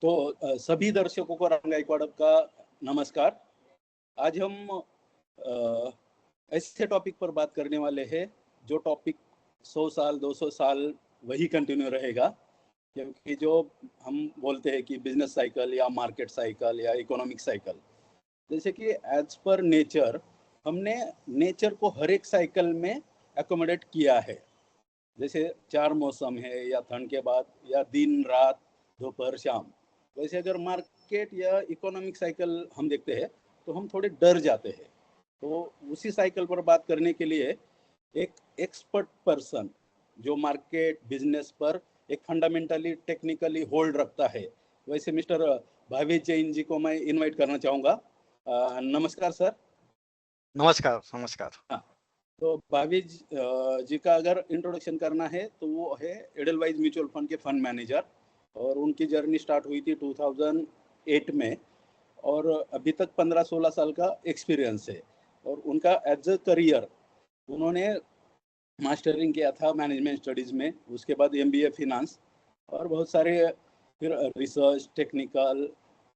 तो सभी दर्शकों को राम गायकवाड़ का नमस्कार। आज हम ऐसे टॉपिक पर बात करने वाले हैं जो टॉपिक 100 साल 200 साल वही कंटिन्यू रहेगा, क्योंकि जो हम बोलते हैं कि बिजनेस साइकिल या मार्केट साइकिल या इकोनॉमिक साइकिल, जैसे कि एज पर नेचर हमने नेचर को हर एक साइकिल में एकोमोडेट किया है। जैसे 4 मौसम है, या ठंड के बाद, या दिन रात, दोपहर शाम। वैसे अगर मार्केट या इकोनॉमिक साइकिल हम देखते हैं तो हम थोड़े डर जाते हैं। तो उसी साइकिल पर बात करने के लिए एक एक्सपर्ट पर्सन जो मार्केट बिजनेस पर एक फंडामेंटली टेक्निकली होल्ड रखता है, वैसे मिस्टर भावेश जैन जी को मैं इनवाइट करना चाहूँगा। नमस्कार सर। नमस्कार नमस्कार। हाँ, तो भावेश जी का अगर इंट्रोडक्शन करना है तो वो है एडलवाइज म्यूचुअल फंड के फंड मैनेजर, और उनकी जर्नी स्टार्ट हुई थी 2008 में, और अभी तक 15-16 साल का एक्सपीरियंस है। और उनका एज अ करियर उन्होंने मास्टरिंग किया था मैनेजमेंट स्टडीज़ में, उसके बाद एमबीए फिनांस, और बहुत सारे फिर रिसर्च टेक्निकल,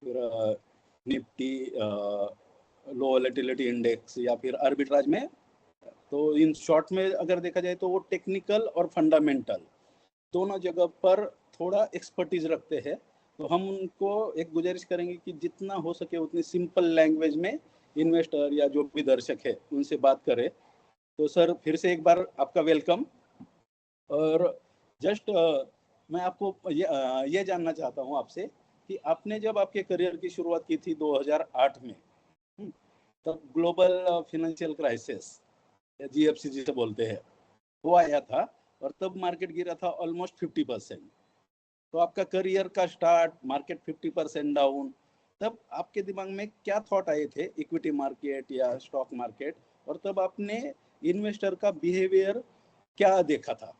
फिर निफ्टी लो वोलेटिलिटी इंडेक्स, या फिर आर्बिट्राज में। तो इन शॉर्ट में अगर देखा जाए तो वो टेक्निकल और फंडामेंटल दोनों जगह पर थोड़ा एक्सपर्टीज रखते हैं। तो हम उनको एक गुजारिश करेंगे कि जितना हो सके उतनी सिंपल लैंग्वेज में इन्वेस्टर या जो भी दर्शक है उनसे बात करें। तो सर फिर से एक बार आपका वेलकम। और जस्ट मैं आपको ये जानना चाहता हूँ आपसे कि आपने जब आपके करियर की शुरुआत की थी 2008 में, तब ग्लोबल फाइनेंशियल क्राइसिस या जीएफसी जिसे बोलते हैं वो आया था, और तब मार्केट गिरा था ऑलमोस्ट 50%। तो आपका करियर का स्टार्ट, मार्केट 50% डाउन, तब आपके दिमाग में क्या थॉट आए थे, इक्विटी मार्केट या स्टॉक मार्केट, और तब आपने इन्वेस्टर का बिहेवियर क्या देखा था?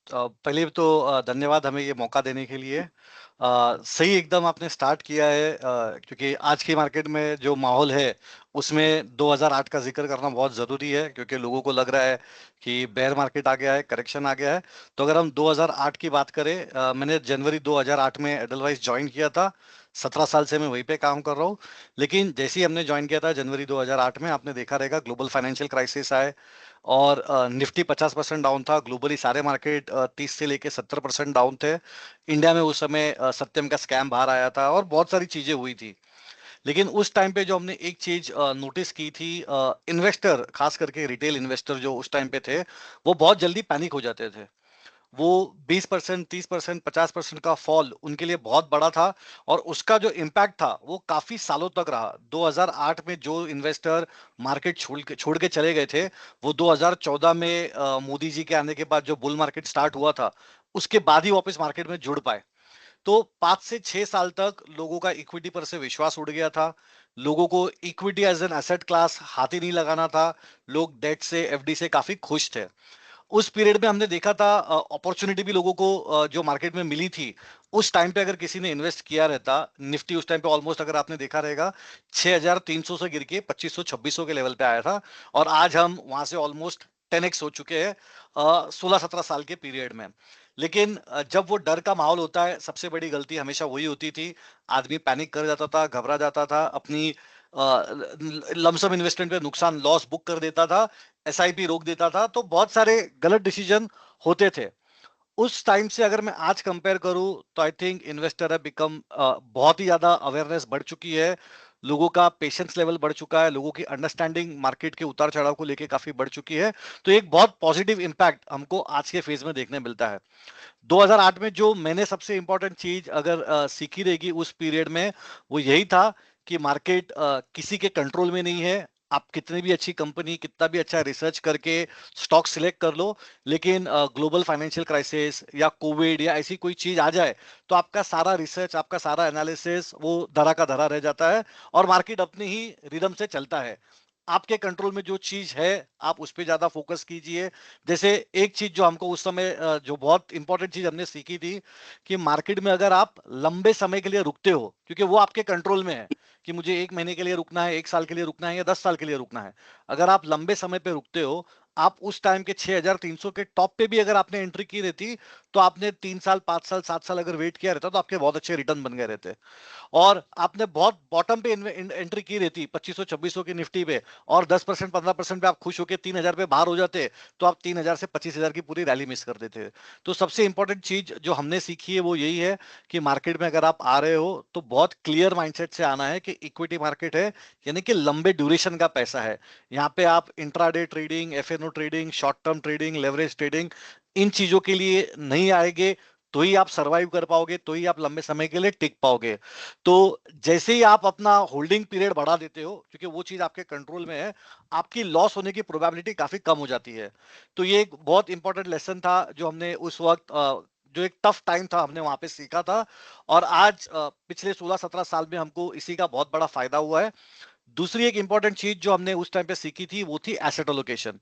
पहले तो धन्यवाद हमें ये मौका देने के लिए। सही एकदम आपने स्टार्ट किया है, क्योंकि आज की मार्केट में जो माहौल है उसमें 2008 का जिक्र करना बहुत ज़रूरी है, क्योंकि लोगों को लग रहा है कि बेयर मार्केट आ गया है, करेक्शन आ गया है। तो अगर हम 2008 की बात करें, मैंने जनवरी 2008 में एडलवाइस ज्वाइन किया था। 17 साल से मैं वहीं पे काम कर रहा हूँ। लेकिन जैसे ही हमने ज्वाइन किया था जनवरी 2008 में, आपने देखा रहेगा ग्लोबल फाइनेंशियल क्राइसिस आए, और निफ्टी 50% डाउन था। ग्लोबली सारे मार्केट 30 से लेके 70% डाउन थे। इंडिया में उस समय सत्यम का स्कैम बाहर आया था और बहुत सारी चीजें हुई थी। लेकिन उस टाइम पे जो हमने एक चीज नोटिस की थी, इन्वेस्टर खास करके रिटेल इन्वेस्टर जो उस टाइम पे थे, वो बहुत जल्दी पैनिक हो जाते थे। वो 20%, 30%, 50% का फॉल उनके लिए बहुत बड़ा था, और उसका जो इम्पैक्ट था वो काफी सालों तक रहा। 2008 में जो इन्वेस्टर मार्केट छोड़ के चले गए थे, वो 2014 में मोदी जी के आने के बाद जो बुल मार्केट स्टार्ट हुआ था, उसके बाद ही वापस मार्केट में जुड़ पाए। तो 5 से 6 साल तक लोगों का इक्विटी पर से विश्वास उड़ गया था। लोगों को equity as an asset class हाथ ही नहीं लगाना था। लोग डेट से, एफडी से काफी खुश थे। उस पीरियड में हमने देखा था अपॉर्चुनिटी भी लोगों को जो मार्केट में मिली थी। उस टाइम पे अगर किसी ने इन्वेस्ट किया रहता, निफ्टी उस टाइम पे ऑलमोस्ट, अगर आपने देखा रहेगा, 6300 से गिर के 2500-2600 के लेवल पे आया था, और आज हम वहां से ऑलमोस्ट 10x हो चुके हैं 16-17 साल के पीरियड में। लेकिन जब वो डर का माहौल होता है, सबसे बड़ी गलती हमेशा वही होती थी। आदमी पैनिक कर जाता था, घबरा जाता था, अपनी लमसम इन्वेस्टमेंट पे नुकसान, लॉस बुक कर देता था, एसआईपी रोक देता था। तो बहुत सारे गलत डिसीजन होते थे। उस टाइम से अगर मैं आज कंपेयर करूं, तो आई थिंक इन्वेस्टर है बिकम, बहुत ही ज्यादा अवेयरनेस बढ़ चुकी है। लोगों का पेशेंस लेवल बढ़ चुका है, लोगों की अंडरस्टैंडिंग मार्केट के उतार चढ़ाव को लेके काफी बढ़ चुकी है। तो एक बहुत पॉजिटिव इंपैक्ट हमको आज के फेज में देखने मिलता है। 2008 में जो मैंने सबसे इंपॉर्टेंट चीज अगर सीखी रहेगी उस पीरियड में, वो यही था कि मार्केट किसी के कंट्रोल में नहीं है। आप कितनी भी अच्छी कंपनी, कितना भी अच्छा रिसर्च करके स्टॉक सिलेक्ट कर लो, लेकिन ग्लोबल फाइनेंशियल क्राइसिस या कोविड या ऐसी कोई चीज आ जाए, तो आपका सारा रिसर्च, आपका सारा एनालिसिस वो धरा का धरा रह जाता है, और मार्केट अपनी ही रिदम से चलता है। आपके कंट्रोल में जो चीज है, आप उस पर ज्यादा फोकस कीजिए। जैसे एक चीज जो हमको उस समय जो बहुत इंपॉर्टेंट चीज हमने सीखी थी, कि मार्केट में अगर आप लंबे समय के लिए रुकते हो, क्योंकि वो आपके कंट्रोल में है कि मुझे 1 महीने के लिए रुकना है, 1 साल के लिए रुकना है, या 10 साल के लिए रुकना है। अगर आप लंबे समय पे रुकते हो, आप उस टाइम के 6,300 के टॉप पे भी अगर आपने एंट्री की रहती, तो आपने 3 साल 5 साल 7 साल अगर वेट किया रहता, तो आपके बहुत अच्छे रिटर्न बन गए रहते। और आपने बहुत बॉटम पे एंट्री की रहती 2500 2600 की निफ्टी पे, और 10% 15% पे आप खुश होकर 3,000 पे बाहर हो जाते, तो आप 3,000 से 25,000 की पूरी रैली मिस कर देते। तो सबसे इंपॉर्टेंट चीज जो हमने सीखी है वो यही है कि मार्केट में अगर आप आ रहे हो तो बहुत क्लियर माइंडसेट से आना है कि इक्विटी मार्केट है, यानी कि लंबे ड्यूरेशन का पैसा है। यहाँ पे आप intraday trading, FnO trading, short term trading, leverage trading, इन चीजों के लिए नहीं आएंगे, तो ही आप सरवाइव कर पाओगे, तो ही आप लंबे समय के लिए टिक पाओगे। तो जैसे ही आप अपना होल्डिंग पीरियड बढ़ा देते हो, क्योंकि वो चीज आपके कंट्रोल में है, आपकी लॉस होने की प्रोबेबिलिटी काफी कम हो जाती है। तो ये एक बहुत इंपॉर्टेंट लेसन था जो हमने उस वक्त जो एक टफ टाइम था हमने वहां पे सीखा था। और आज पिछले 16-17 साल में हमको इसी का बहुत बड़ा फायदा हुआ है। दूसरी एक इंपॉर्टेंट चीज जो हमने उस टाइम पे सीखी थी वो थी एसेट एलोकेशन।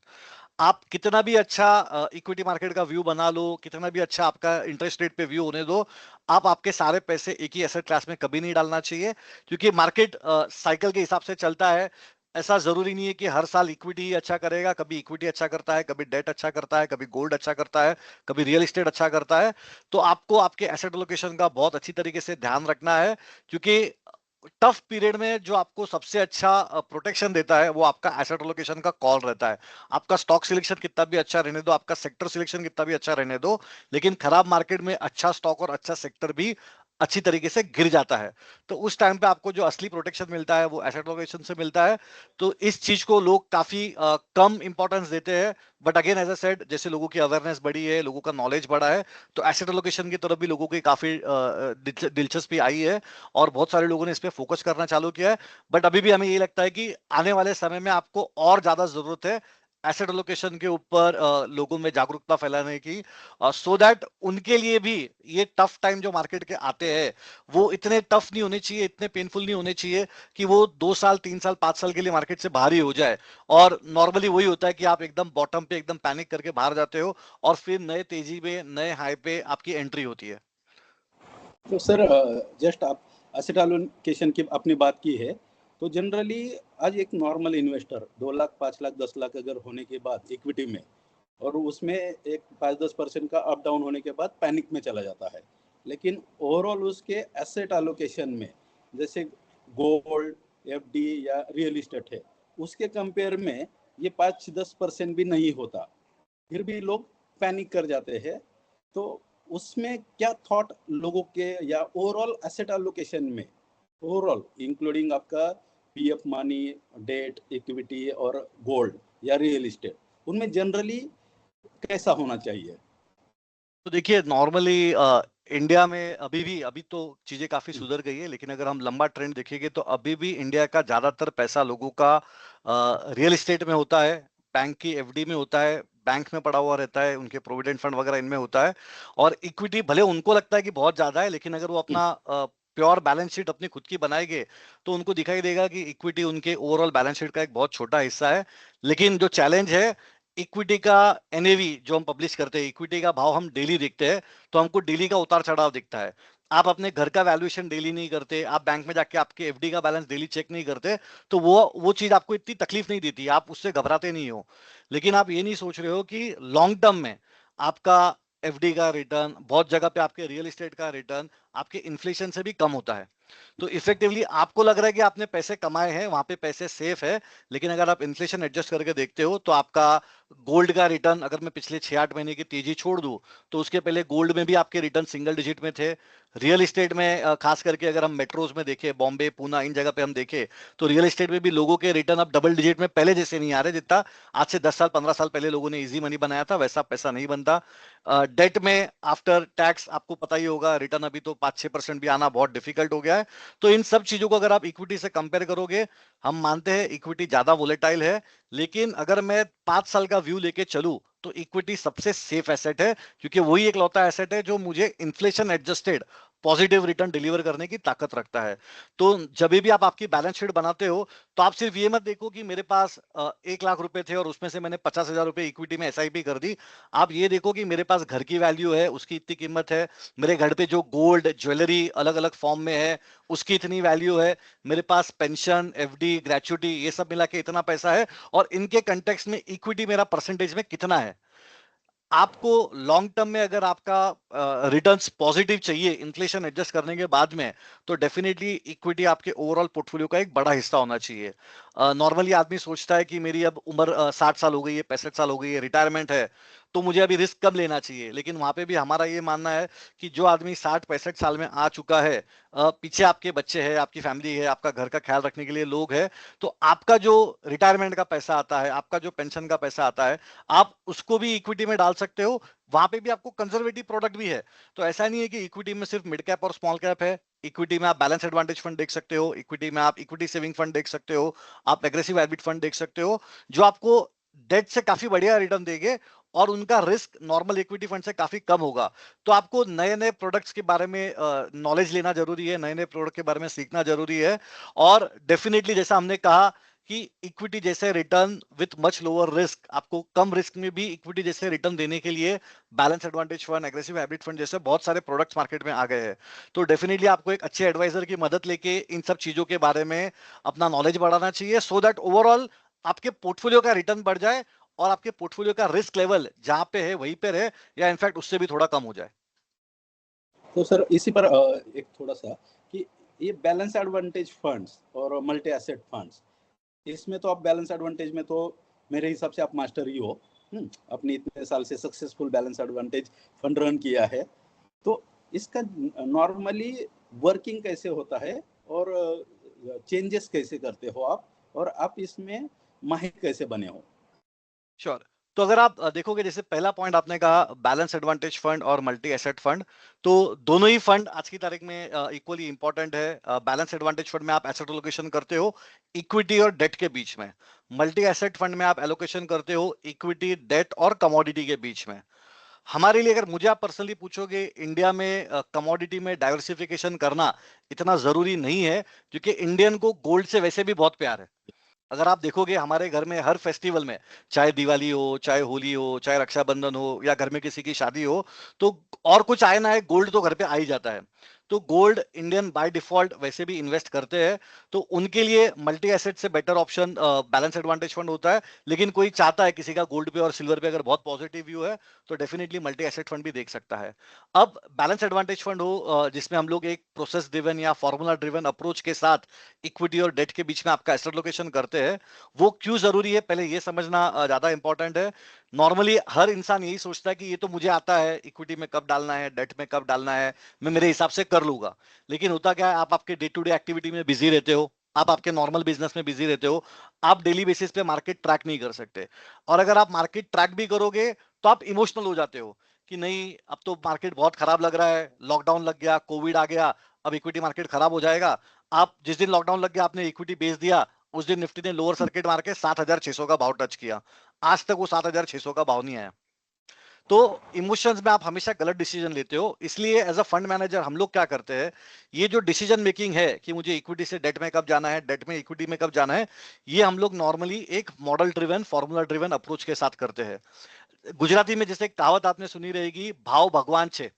आप कितना भी अच्छा इक्विटी मार्केट का व्यू बना लो, कितना भी अच्छा आपका इंटरेस्ट रेट पे व्यू होने दो, आप आपके सारे पैसे एक ही एसेट क्लास में कभी नहीं डालना चाहिए, क्योंकि मार्केट साइकिल के हिसाब से चलता है। ऐसा जरूरी नहीं है कि हर साल इक्विटी ही अच्छा करेगा, कभी इक्विटी अच्छा करता है, कभी डेट अच्छा करता है, कभी गोल्ड अच्छा करता है, कभी रियल एस्टेट अच्छा करता है। तो आपको आपके एसेट एलोकेशन का बहुत अच्छी तरीके से ध्यान रखना है, क्योंकि टफ पीरियड में जो आपको सबसे अच्छा प्रोटेक्शन देता है वो आपका एसेट एलोकेशन का कॉल रहता है। आपका स्टॉक सिलेक्शन कितना भी अच्छा रहने दो, आपका सेक्टर सिलेक्शन कितना भी अच्छा रहने दो, लेकिन खराब मार्केट में अच्छा स्टॉक और अच्छा सेक्टर भी अच्छी तरीके से गिर जाता है। तो उस टाइम पे आपको जो असली प्रोटेक्शन मिलता है वो एसेट एलोकेशन से मिलता है। तो इस चीज को लोग काफी कम इंपॉर्टेंस देते हैं। But again as I said, जैसे लोगों की अवेयरनेस बढ़ी है, लोगों का नॉलेज बढ़ा है, तो एसेट एलोकेशन की तरफ भी लोगों की काफी दिलचस्पी आई है, और बहुत सारे लोगों ने इस पे फोकस करना चालू किया है। बट अभी भी हमें ये लगता है कि आने वाले समय में आपको और ज्यादा जरूरत है एसेट एलोकेशन के ऊपर लोगों में जागरूकता फैलाने की, सो दैट उनके लिए भी ये टफ टाइम जो मार्केट के आते हैं वो इतने टफ नहीं होने चाहिए, इतने पेनफुल नहीं होने चाहिए कि वो 2 साल 3 साल 5 साल के लिए मार्केट से बाहर ही हो जाए। और नॉर्मली वही होता है कि आप एकदम बॉटम पे एकदम पैनिक करके बाहर जाते हो, और फिर नए तेजी में नए हाई पे आपकी एंट्री होती है। तो सर, जस्ट आप एसेट एलोकेशन की आपने बात की है, तो जनरली आज एक नॉर्मल इन्वेस्टर 2 लाख 5 लाख 10 लाख अगर होने के बाद इक्विटी में, और उसमें एक 5-10% का अप डाउन होने के बाद पैनिक में चला जाता है। लेकिन ओवरऑल उसके एसेट एलोकेशन में, जैसे गोल्ड, एफडी या रियल इस्टेट है, उसके कंपेयर में ये 5-10% भी नहीं होता, फिर भी लोग पैनिक कर जाते हैं। तो उसमें क्या थॉट लोगों के, या ओवरऑल एसेट एलोकेशन में, ओवरऑल इंक्लूडिंग आपका पीएफ मनी, डेट, इक्विटी और गोल्ड या रियल इस्टेट, उनमें जनरली कैसा होना चाहिए? तो देखिए नॉर्मली इंडिया में अभी तो चीजें काफी सुधर गई है, लेकिन अगर हम लंबा ट्रेंड देखेंगे तो अभी भी इंडिया का ज्यादातर पैसा लोगों का रियल एस्टेट में होता है, बैंक की एफडी में होता है, बैंक में पड़ा हुआ रहता है, उनके प्रोविडेंट फंड वगैरह इनमें होता है। और इक्विटी भले उनको लगता है कि बहुत ज्यादा है, लेकिन अगर वो अपना प्योर बैलेंस शीट अपनी खुद की बनाएंगे तो उनको दिखाई देगा कि इक्विटी उनके ओवरऑल बैलेंस शीट का एक बहुत छोटा हिस्सा है। लेकिन जो चैलेंज है, इक्विटी का एनएवी जो हम पब्लिश करते हैं, इक्विटी का भाव हम डेली देखते हैं, तो हमको डेली का उतार चढ़ाव दिखता है। आप अपने घर का वैल्यूएशन डेली नहीं करते, आप बैंक में जाके आपके एफडी का बैलेंस डेली चेक नहीं करते, तो वो चीज आपको इतनी तकलीफ नहीं देती, आप उससे घबराते नहीं हो। लेकिन आप ये नहीं सोच रहे हो कि लॉन्ग टर्म में आपका एफडी का रिटर्न, बहुत जगह पे आपके रियल एस्टेट का रिटर्न आपके इन्फ्लेशन से भी कम होता है। तो इफेक्टिवली आपको लग रहा है कि आपने पैसे कमाए हैं, वहां पे पैसे सेफ है, लेकिन अगर आप इन्फ्लेशन एडजस्ट करके देखते हो तो आपका गोल्ड का रिटर्न, अगर मैं पिछले 6-8 महीने की तेजी छोड़ दूं, तो उसके पहले गोल्ड में भी आपके रिटर्न सिंगल डिजिट में थे। रियल एस्टेट में खास करके अगर हम मेट्रोज में देखें, बॉम्बे पूना इन जगह पे हम देखें, तो रियल एस्टेट में भी लोगों के रिटर्न अब डबल डिजिट में पहले जैसे नहीं आ रहे, जितना आज से 10 साल 15 साल पहले लोगों ने इजी मनी बनाया था वैसा पैसा नहीं बनता। डेट में आफ्टर टैक्स आपको पता ही होगा, रिटर्न अभी तो 5-6% भी आना बहुत डिफिकल्ट हो गया है। तो इन सब चीजों को अगर आप इक्विटी से कंपेयर करोगे, हम मानते हैं इक्विटी ज्यादा वोलेटाइल है, लेकिन अगर मैं 5 साल का व्यू लेके चलूं तो इक्विटी सबसे सेफ एसेट है, क्योंकि वही एक लौता एसेट है जो मुझे inflation adjusted positive return deliver करने की ताकत रखता है। तो जब भी आप आपकी बैलेंस शीट बनाते हो तो आप सिर्फ ये मत देखो कि मेरे पास 1 लाख रुपए थे और उसमें से मैंने 50,000 रुपए इक्विटी में एसआईपी कर दी। आप ये देखो कि मेरे पास घर की वैल्यू है, उसकी इतनी कीमत है, मेरे घर पे जो गोल्ड ज्वेलरी अलग अलग फॉर्म में है उसकी इतनी वैल्यू है, मेरे पास पेंशन, एफडी, ग्रेचुइटी ये सब मिला के इतना पैसा है, और इनके कंटेक्स्ट में इक्विटी मेरा परसेंटेज में कितना है। आपको लॉन्ग टर्म में अगर आपका रिटर्न्स पॉजिटिव चाहिए इन्फ्लेशन एडजस्ट करने के बाद में, तो डेफिनेटली इक्विटी आपके ओवरऑल पोर्टफोलियो का एक बड़ा हिस्सा होना चाहिए। नॉर्मली आदमी सोचता है कि मेरी अब उम्र 60 साल हो गई है, 65 साल हो गई है, रिटायरमेंट है, तो मुझे अभी रिस्क कब लेना चाहिए। लेकिन वहां पे भी हमारा ये मानना है कि जो आदमी 60-65 साल में आ चुका है, पीछे आपके बच्चे हैं, आपकी फैमिली है, आपका घर का ख्याल रखने के लिए लोग हैं, तो आपका जो रिटायरमेंट का पैसा आता है, आपका जो पेंशन का पैसा आता है, आप उसको भी इक्विटी में डाल सकते हो। वहां पे भी आपको कंजर्वेटिव प्रोडक्ट भी है। तो ऐसा नहीं है कि इक्विटी में सिर्फ मिड कैप और स्मॉल कैप है। इक्विटी में आप बैलेंस एडवांटेज फंड देख सकते हो, इक्विटी में आप इक्विटी सेविंग फंड देख सकते हो, आप एग्रेसिव हैबिट फंड देख सकते हो, जो आपको डेट से काफी बढ़िया रिटर्न देंगे और उनका रिस्क नॉर्मल इक्विटी फंड से काफी कम होगा। तो आपको नए नए प्रोडक्ट्स के बारे में नॉलेज लेना जरूरी है, नए नए प्रोडक्ट के बारे में सीखना जरूरी है। और डेफिनेटली जैसा हमने कहा कि इक्विटी जैसे return with much lower risk, आपको कम रिस्क में भी इक्विटी जैसे रिटर्न देने के लिए balance advantage fund, aggressive habit fund जैसे बहुत सारे प्रोडक्ट्स मार्केट में आ गए हैं। तो डेफिनेटली आपको एक अच्छे एडवाइजर की मदद लेके इन सब चीजों के बारे में अपना नॉलेज बढ़ाना चाहिए, सो दैट ओवरऑल आपके पोर्टफोलियो का रिटर्न बढ़ जाए और आपके पोर्टफोलियो का रिस्क लेवल जहां पे है वहीं पे रहे, या इनफैक्ट उससे भी थोड़ा कम हो जाए। तो सर इसी पर एक थोड़ा सा कि ये बैलेंस एडवांटेज फंड्स और मल्टी एसेट फंड्स, इसमें तो आप बैलेंस एडवांटेज में तो मेरे हिसाब से आप मास्टर ही हो। अपनी इतने साल से successful balance advantage fund run किया है, तो इसका नॉर्मली वर्किंग कैसे होता है और चेंजेस कैसे करते हो आप, और आप इसमें माहिर कैसे बने हो? श्योर। तो अगर आप देखोगे, जैसे पहला पॉइंट आपने कहा बैलेंस एडवांटेज फंड और मल्टी एसेट फंड, तो दोनों ही फंड आज की तारीख में इक्वली इंपॉर्टेंट है। बैलेंस एडवांटेज फंड में आप एसेट एलोकेशन करते हो इक्विटी और डेट के बीच में, मल्टी एसेट फंड में आप एलोकेशन करते हो इक्विटी, डेट और कमोडिटी के बीच में। हमारे लिए, अगर मुझे आप पर्सनली पूछोगे, इंडिया में कमोडिटी में डाइवर्सिफिकेशन करना इतना जरूरी नहीं है, क्योंकि इंडियन को गोल्ड से वैसे भी बहुत प्यार है। अगर आप देखोगे हमारे घर में हर फेस्टिवल में, चाहे दिवाली हो, चाहे होली हो, चाहे रक्षाबंधन हो, या घर में किसी की शादी हो, तो और कुछ आए ना आए, गोल्ड तो घर पे आ ही जाता है। तो गोल्ड इंडियन बाय डिफॉल्ट वैसे भी इन्वेस्ट करते हैं, तो उनके लिए मल्टी एसेट से better option balance advantage fund होता है। लेकिन कोई चाहता है, किसी का गोल्ड पे और सिल्वर पे अगर बहुत पॉजिटिव व्यू है, तो डेफिनेटली मल्टी एसेट फंड भी देख सकता है। अब बैलेंस एडवांटेज फंड हो जिसमें हम लोग एक प्रोसेस ड्रिवन या फॉर्मूला ड्रिवन अप्रोच के साथ इक्विटी और डेट के बीच में आपका एसेट लोकेशन करते हैं, वो क्यों जरूरी है पहले ये समझना ज्यादा इंपॉर्टेंट है। नॉर्मली हर इंसान यही सोचता है कि ये तो मुझे आता है, इक्विटी में कब डालना है, डेट में कब डालना है, मैं मेरे हिसाब से कर लूंगा। लेकिन होता क्या है, आप आपके डे टू डे एक्टिविटी में बिजी रहते हो, आप आपके नॉर्मल बिजनेस में बिजी रहते हो, आप डेली बेसिस पे मार्केट ट्रैक नहीं कर सकते। और अगर आप मार्केट ट्रैक भी करोगे तो आप इमोशनल हो जाते हो कि नहीं, अब तो मार्केट बहुत खराब लग रहा है, लॉकडाउन लग गया, कोविड आ गया, अब इक्विटी मार्केट खराब हो जाएगा। आप जिस दिन लॉकडाउन लग गया आपने इक्विटी बेच दिया, उस दिन निफ्टी ने लोअर सर्किट मार के 7,600 का भाव टच किया, आज तक वो 7,600 का भाव नहीं आया। तो इमोशंस में आप हमेशा गलत डिसीजन लेते हो। इसलिए एज अ फंड मैनेजर हम लोग क्या करते हैं, ये जो डिसीजन मेकिंग है कि मुझे इक्विटी से डेट में कब जाना है, डेट में इक्विटी में कब जाना है, ये हम लोग नॉर्मली एक model driven, formula driven approach के साथ करते हैं। गुजराती में जैसे एक कहावत आपने सुनी रहेगी, भाव भगवान छे,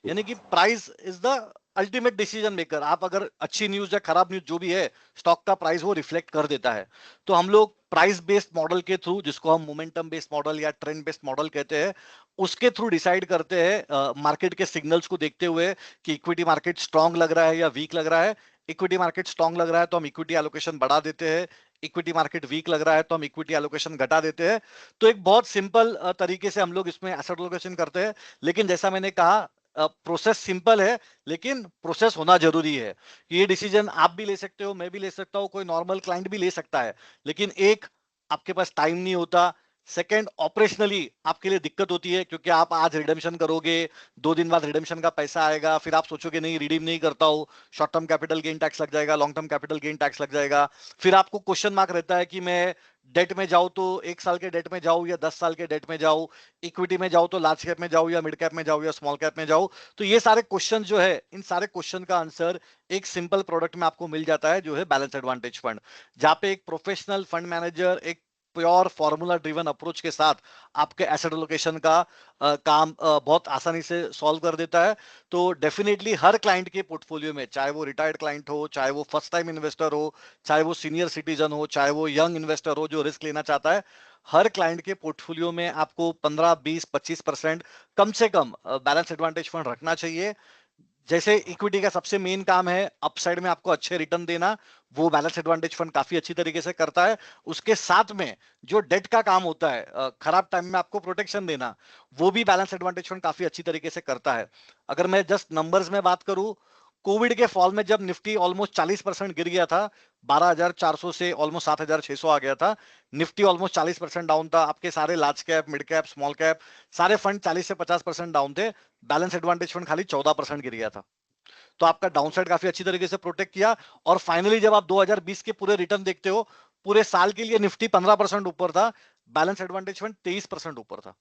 यानी कि price is the ultimate decision maker. आप अगर अच्छी न्यूज या खराब न्यूज जो भी है, स्टॉक का प्राइस वो रिफ्लेक्ट कर देता है। तो हम लोग प्राइस बेस्ड मॉडल के थ्रू, जिसको हम मोमेंटम बेस्ड मॉडल या ट्रेंड बेस्ड मॉडल कहते हैं, उसके थ्रू डिसाइड करते हैं मार्केट के सिग्नल्स को देखते हुए कि इक्विटी मार्केट स्ट्रांग लग रहा है या वीक लग रहा है। इक्विटी मार्केट स्ट्रांग लग रहा है तो हम इक्विटी एलोकेशन बढ़ा देते हैं, इक्विटी मार्केट वीक लग रहा है तो हम इक्विटी एलोकेशन घटा देते हैं। तो एक बहुत सिंपल तरीके से हम लोग इसमें एसेट एलोकेशन करते हैं। लेकिन जैसा मैंने कहा, प्रोसेस सिंपल है, लेकिन प्रोसेस होना जरूरी है। ये डिसीजन आप भी ले सकते हो, मैं भी ले सकता हूँ, कोई नॉर्मल क्लाइंट भी ले सकता है। लेकिन एक, आपके पास टाइम नहीं होता, सेकंड, ऑपरेशनली आपके लिए दिक्कत होती है क्योंकि आप आज रिडेम्पशन करोगे, 2 दिन बाद रिडेम्पशन का पैसा आएगा, फिर आप सोचोगे नहीं रिडीम नहीं करता हूं, short term capital gain tax लग जाएगा, long term capital gain tax लग जाएगा। फिर आपको क्वेश्चन मार्क रहता है कि मैं डेट में जाऊं तो 1 साल के डेट में जाऊं या 10 साल के डेट में जाऊं, इक्विटी में जाऊं तो लार्ज कैप में जाऊं या मिड कैप में जाऊं या स्मॉल कैप में जाऊं। तो ये सारे क्वेश्चन जो है, इन सारे क्वेश्चन का आंसर एक सिंपल प्रोडक्ट में आपको मिल जाता है, जो है बैलेंस एडवांटेज फंड, जहां पे एक प्रोफेशनल फंड मैनेजर एक प्योर फॉर्मूला ड्रिवन अप्रोच के साथ आपके एसेट एलोकेशन का काम बहुत आसानी से सॉल्व कर देता है। तो डेफिनेटली हर क्लाइंट के पोर्टफोलियो में, चाहे वो रिटायर्ड क्लाइंट हो, चाहे वो फर्स्ट टाइम इन्वेस्टर हो, चाहे वो सीनियर सिटीजन हो, चाहे वो यंग इन्वेस्टर हो जो रिस्क लेना चाहता है, हर क्लाइंट के पोर्टफोलियो में आपको 15, 20, 25% कम से कम बैलेंस एडवांटेज फंड रखना चाहिए। जैसे इक्विटी का सबसे मेन काम है अपसाइड में आपको अच्छे रिटर्न देना, वो बैलेंस एडवांटेज फंड काफी अच्छी तरीके से करता है। उसके साथ में जो डेट का काम होता है, खराब टाइम में आपको प्रोटेक्शन देना, वो भी बैलेंस एडवांटेज फंड काफी अच्छी तरीके से करता है। अगर मैं जस्ट नंबर्स में बात करूं, कोविड के फॉल में जब निफ्टी ऑलमोस्ट 40% गिर गया था, 12,400 से ऑलमोस्ट 7,600 आ गया था, निफ्टी ऑलमोस्ट 40% डाउन था, आपके सारे large cap, mid cap, small cap सारे फंड 40 से 50% डाउन थे, बैलेंस एडवांटेज फंड खाली 14% गिर गया था। तो आपका डाउनसाइड काफी अच्छी तरीके से प्रोटेक्ट किया। और फाइनली जब आप 2020 के पूरे रिटर्न देखते हो, पूरे साल के लिए निफ्टी 15% ऊपर था, बैलेंस एडवांटेज फंड 23% ऊपर था।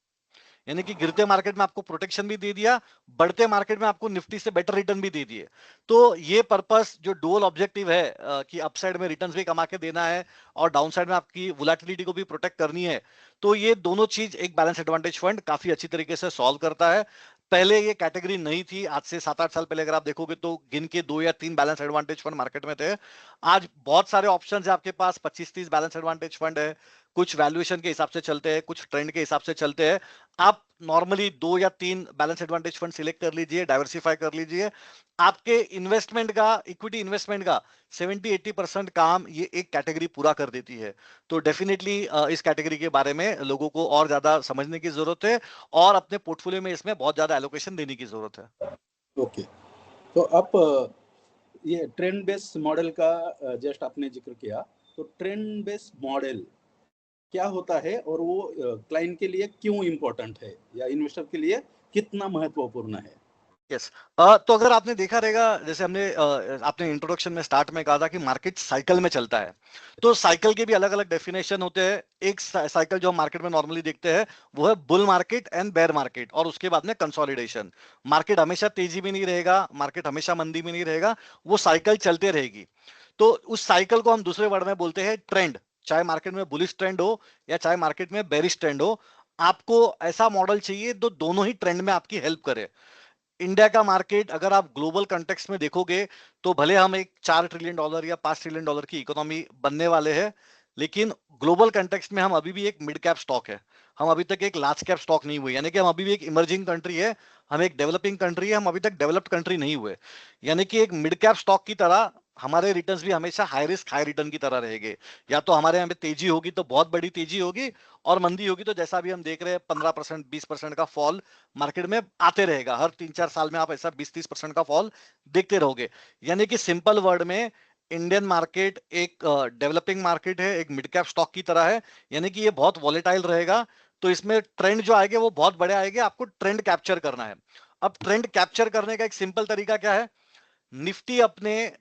यानी कि गिरते मार्केट में आपको प्रोटेक्शन भी दे दिया, बढ़ते मार्केट में आपको निफ्टी से बेटर रिटर्न भी दे दिए। तो ये पर्पस जो डुअल ऑब्जेक्टिव है, कि अपसाइड में रिटर्न्स भी कमा के देना है और डाउनसाइड में आपकी वोलेटिलिटी को भी प्रोटेक्ट करनी है, तो ये दोनों चीज एक बैलेंस एडवांटेज फंड काफी अच्छी तरीके से सॉल्व करता है। पहले ये कैटेगरी नहीं थी, आज से 7-8 साल पहले अगर आप देखोगे तो गिन के 2 या 3 बैलेंस एडवांटेज फंड मार्केट में थे। आज बहुत सारे ऑप्शंस है आपके पास, 25-30 बैलेंस एडवांटेज फंड है। कुछ वैल्यूएशन के हिसाब से चलते हैं, कुछ ट्रेंड के हिसाब से चलते हैं। आप नॉर्मली 2 या 3 बैलेंस एडवांटेज फंड सिलेक्ट कर लीजिए, डाइवर्सिफाई कर लीजिए। आपके इन्वेस्टमेंट का, इक्विटी इन्वेस्टमेंट का 70-80% काम ये एक कैटेगरी पूरा कर देती है। तो डेफिनेटली इस कैटेगरी के बारे में लोगों को और ज्यादा समझने की जरूरत है और अपने पोर्टफोलियो में इसमें बहुत ज्यादा एलोकेशन देने की जरूरत है। ओके, तो आप ये ट्रेंड बेस्ड मॉडल का जस्ट आपने जिक्र किया, तो ट्रेंड बेस्ड मॉडल क्या होता है और वो क्लाइंट के लिए क्यों इम्पोर्टेंट है या इन्वेस्टर के लिए कितना महत्वपूर्ण है? यस, तो अगर आपने देखा रहेगा, जैसे आपने इंट्रोडक्शन में स्टार्ट में कहा था कि मार्केट साइकिल में चलता है, तो साइकिल के भी अलग अलग डेफिनेशन होते हैं। एक साइकिल जो हम मार्केट में नॉर्मली देखते हैं वो है bull market and bear market, और उसके बाद में कंसोलिडेशन। मार्केट हमेशा तेजी में नहीं रहेगा, मार्केट हमेशा मंदी में नहीं रहेगा, वो साइकिल चलते रहेगी। तो उस साइकिल को हम दूसरे वर्ड में बोलते हैं ट्रेंड। चाहे मार्केट में बुलिश ट्रेंड हो या चाहे मार्केट में बेरिश ट्रेंड हो, आपको ऐसा मॉडल चाहिए जो दोनों ही ट्रेंड में आपकी हेल्प करे। इंडिया का मार्केट अगर आप ग्लोबल कंटेक्स्ट में देखोगे, तो भले हम एक $4 ट्रिलियन या $5 ट्रिलियन की इकोनॉमी बनने वाले हैं, लेकिन ग्लोबल कंटेक्स्ट में हम अभी भी एक मिड कैप स्टॉक है, हम अभी तक एक लार्ज कैप स्टॉक नहीं हुए। यानी कि हम अभी भी एक इमर्जिंग कंट्री है, हम एक डेवलपिंग कंट्री है, हम अभी तक डेवलप्ड कंट्री नहीं हुए। यानी कि एक मिड कैप स्टॉक की तरह हमारे रिटर्न्स भी हमेशा हाई रिस्क हाई रिटर्न की तरह रहेंगे। या तो हमारे यहाँ पे तेजी होगी तो बहुत बड़ी तेजी होगी, और मंदी होगी तो जैसा भी हम देख रहे हैं 15% 20% का फॉल मार्केट में आते रहेगा। हर 3-4 साल में आप ऐसा 20-30% का फॉल देखते रहोगे। यानी कि सिंपल वर्ड में, इंडियन मार्केट एक डेवलपिंग मार्केट है, एक मिड कैप स्टॉक की तरह है। यानी कि ये बहुत वॉलेटाइल रहेगा, तो इसमें ट्रेंड जो आएंगे वो बहुत बड़े आएंगे, आपको ट्रेंड कैप्चर करना है। अब ट्रेंड कैप्चर करने का एक सिंपल तरीका क्या है? निफ्टी अपने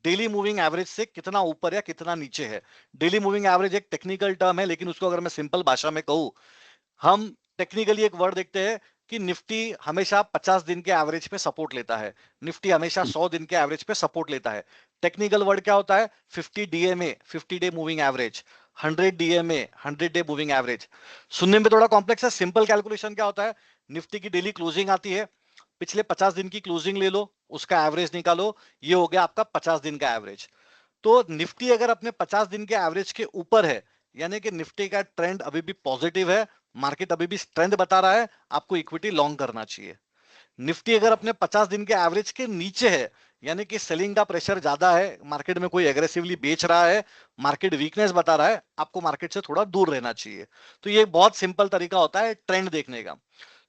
डेली मूविंग एवरेज से कितना ऊपर या कितना नीचे है। डेली मूविंग एवरेज एक टेक्निकल टर्म है, लेकिन उसको अगर मैं सिंपल भाषा में कहूं, हम टेक्निकली एक वर्ड देखते हैं कि निफ्टी हमेशा 50 दिन के एवरेज पे सपोर्ट लेता है, निफ्टी हमेशा 100 दिन के एवरेज पे सपोर्ट लेता है। टेक्निकल वर्ड क्या होता है? 50 DMA 50 day moving average, 100 DMA 100 day moving average. सुनने में थोड़ा कॉम्प्लेक्स है, सिंपल कैलकुलेशन क्या होता है? निफ्टी की डेली क्लोजिंग आती है, पिछले 50 दिन की क्लोजिंग ले लो, उसका एवरेज निकालो, ये हो गया आपका 50 दिन का एवरेज। तो निफ्टी अगर अपने 50 दिन के एवरेज के ऊपर है, यानी कि निफ्टी का ट्रेंड अभी भी पॉजिटिव है, मार्केट अभी भी स्ट्रेंथ बता रहा है, आपको इक्विटी लॉन्ग करना चाहिए। निफ्टी अगर अपने 50 दिन के एवरेज के नीचे है, यानी कि सेलिंग का प्रेशर ज्यादा है, मार्केट में कोई एग्रेसिवली बेच रहा है, मार्केट वीकनेस बता रहा है, आपको मार्केट से थोड़ा दूर रहना चाहिए। तो ये बहुत सिंपल तरीका होता है ट्रेंड देखने का।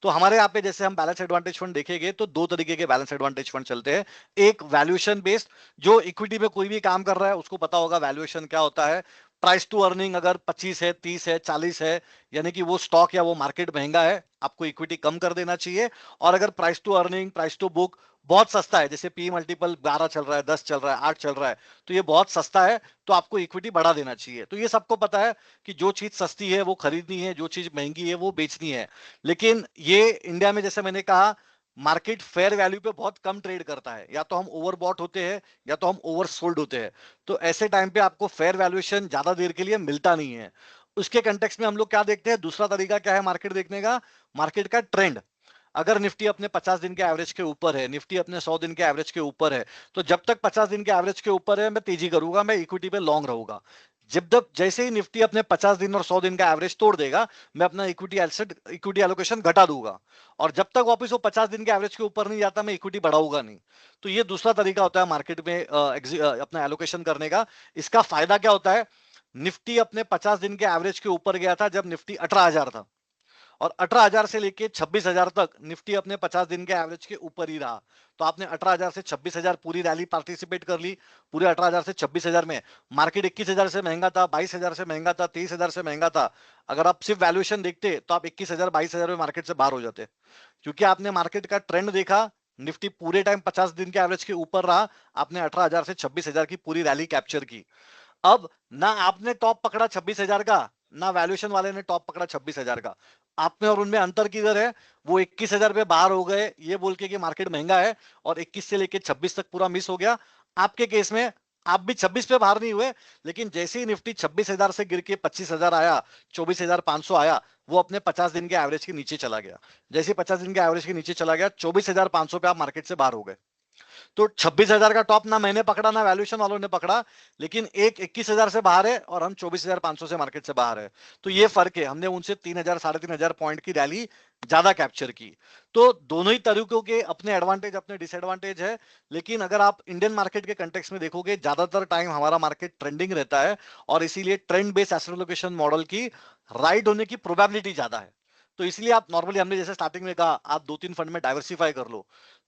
तो हमारे यहाँ पे जैसे हम बैलेंस एडवांटेज फंड देखेंगे तो 2 तरीके के बैलेंस एडवांटेज फंड चलते हैं। एक वैल्यूएशन बेस्ड, जो इक्विटी में कोई भी काम कर रहा है उसको पता होगा वैल्यूएशन क्या होता है, प्राइस टू अर्निंग अगर 25 है, 30 है, 40 है, यानी कि वो स्टॉक या वो मार्केट महंगा है, आपको इक्विटी कम कर देना चाहिए। और अगर price to earning, price to book बहुत सस्ता है, जैसे पी मल्टीपल 12 चल रहा है, 10 चल रहा है, 8 चल रहा है, तो ये बहुत सस्ता है, तो आपको इक्विटी बढ़ा देना चाहिए। तो ये सबको पता है कि जो चीज सस्ती है वो खरीदनी है, जो चीज महंगी है वो बेचनी है। लेकिन ये इंडिया में, जैसे मैंने कहा, मार्केट फेयर वैल्यू पे बहुत कम ट्रेड करता है। या तो हम ओवरबॉट होते हैं या तो हम ओवर सोल्ड होते हैं। तो ऐसे टाइम पे आपको फेयर वैल्यूएशन ज्यादा देर के लिए मिलता नहीं है। उसके कंटेक्स्ट में हम लोग क्या देखते हैं, दूसरा तरीका क्या है मार्केट देखने का, मार्केट का ट्रेंड। अगर निफ्टी अपने 50 दिन के एवरेज के ऊपर है, निफ्टी अपने 100 दिन के एवरेज के ऊपर है, तो जब तक 50 दिन के एवरेज के ऊपर है मैं तेजी करूंगा, मैं इक्विटी पे लॉन्ग रहूंगा। जब जैसे ही निफ्टी अपने 50 दिन और 100 दिन का एवरेज तोड़ देगा, मैं अपना इक्विटी एलोकेशन घटा दूंगा। और जब तक वापस वो 50 दिन के एवरेज के ऊपर नहीं जाता, मैं इक्विटी बढ़ाऊंगा नहीं। तो ये दूसरा तरीका होता है मार्केट में अपना एलोकेशन करने का। इसका फायदा क्या होता है, निफ्टी अपने 50 दिन के एवरेज के ऊपर गया था जब निफ्टी 18,000 था, और 18,000 से लेके 26,000 तक निफ्टी अपने 50 दिन के एवरेज के ऊपर ही रहा। तो आपने 18,000 से 26,000 पूरी रैली पार्टिसिपेट कर ली। पूरे 18,000 से 26,000 में मार्केट 21,000 से महंगा था, 22,000 से महंगा था, 23,000 से महंगा था। अगर आप सिर्फ वैल्यूएशन देखते तो आप 21,000 22,000 में मार्केट से बाहर हो जाते, क्योंकि आपने मार्केट का ट्रेंड देखा। निफ्टी पूरे टाइम 50 दिन के एवरेज के ऊपर रहा, आपने 18,000 से 26,000 की पूरी रैली कैप्चर की। अब ना आपने टॉप पकड़ा 26,000 का, ना वैल्यूएशन वाले ने टॉप पकड़ा 26,000 का। आप में और उनमें अंतर किधर है, वो 21,000 पे बाहर हो गए ये बोल के कि मार्केट महंगा है, और 21 से लेके 26 तक पूरा मिस हो गया। आपके केस में आप भी 26 पे बाहर नहीं हुए, लेकिन जैसे ही निफ्टी 26,000 से गिर के 25,000 आया, 24,500 आया, वो अपने 50 दिन के एवरेज के नीचे चला गया। जैसे 50 दिन के एवरेज के नीचे चला गया, 24,500 पे आप मार्केट से बाहर हो गए। तो 26,000 का टॉप ना मैंने पकड़ा ना वैल्यूएशन वालों ने पकड़ा, लेकिन एक 21,000 से बाहर है और हम 24,500 से मार्केट से बाहर है। तो ये फर्क है, हमने उनसे 3,000 3,500 पॉइंट की रैली ज्यादा कैप्चर की। तो दोनों ही तरीकों के अपने एडवांटेज अपने डिसएडवांटेज है। लेकिन अगर आप इंडियन मार्केट के कंटेक्स्ट में देखोगे, ज्यादातर टाइम हमारा मार्केट ट्रेंडिंग रहता है, और इसीलिए trend based asset allocation model की राइट होने की प्रोबेबिलिटी ज्यादा है। तो इसलिए आप नॉर्मली, हमने जैसे स्टार्टिंग में कहा, आप 2-3 फंड में डाइवर्सिफाई कर लो,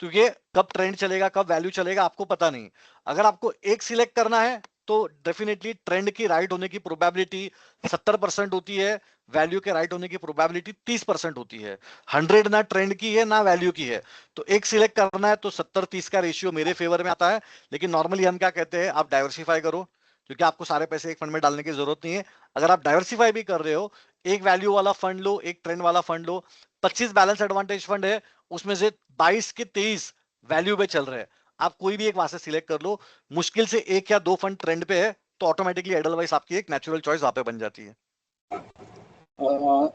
क्योंकि कब ट्रेंड चलेगा कब वैल्यू चलेगा आपको पता नहीं। अगर आपको एक सिलेक्ट करना है तो डेफिनेटली ट्रेंड की राइट होने की प्रोबेबिलिटी 70% होती है, वैल्यू के राइट होने की प्रोबेबिलिटी 30% होती है। 100 ना ट्रेंड की है ना वैल्यू की है। तो एक सिलेक्ट करना है तो 70-30 का रेशियो मेरे फेवर में आता है। लेकिन नॉर्मली हम क्या कहते हैं, आप डाइवर्सिफाई करो, क्योंकि आपको सारे पैसे एक फंड में डालने की जरूरत नहीं है। अगर आप डाइवर्सिफाई भी कर रहे हो, एक वैल्यू वाला फंड लो, एक ट्रेंड वाला फंड लो। 25 बैलेंस एडवांटेज फंड है, उसमें से 22 के 23 वैल्यू पे चल रहे हैं। आप कोई भी एक वहां से सिलेक्ट कर लो, मुश्किल से एक या दो फंड ट्रेंड पे है, तो ऑटोमेटिकली एडलवाइस आपकी एक नेचुरल चॉइस वहां पे बन जाती है।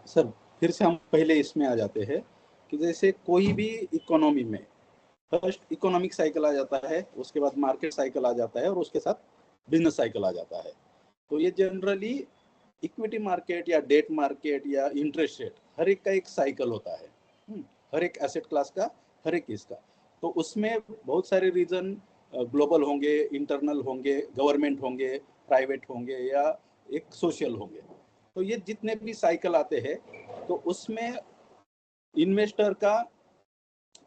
सर, फिर से हम पहले इसमें आ जाते हैं कि जैसे कोई भी इकोनॉमी में फर्स्ट इकोनॉमिक साइकिल आ जाता है, उसके बाद मार्केट साइकिल आ जाता है, और उसके साथ बिजनेस साइकिल आ जाता है। तो ये जनरली इक्विटी मार्केट या डेट मार्केट या इंटरेस्ट रेट, हर एक का एक साइकिल होता है। हर एक एसेट क्लास का, हर एक इसका। तो उसमें बहुत सारे रीजन ग्लोबल होंगे, इंटरनल होंगे, गवर्नमेंट होंगे, प्राइवेट होंगे, या एक सोशल होंगे। तो ये जितने भी साइकिल आते हैं, तो उसमें इन्वेस्टर का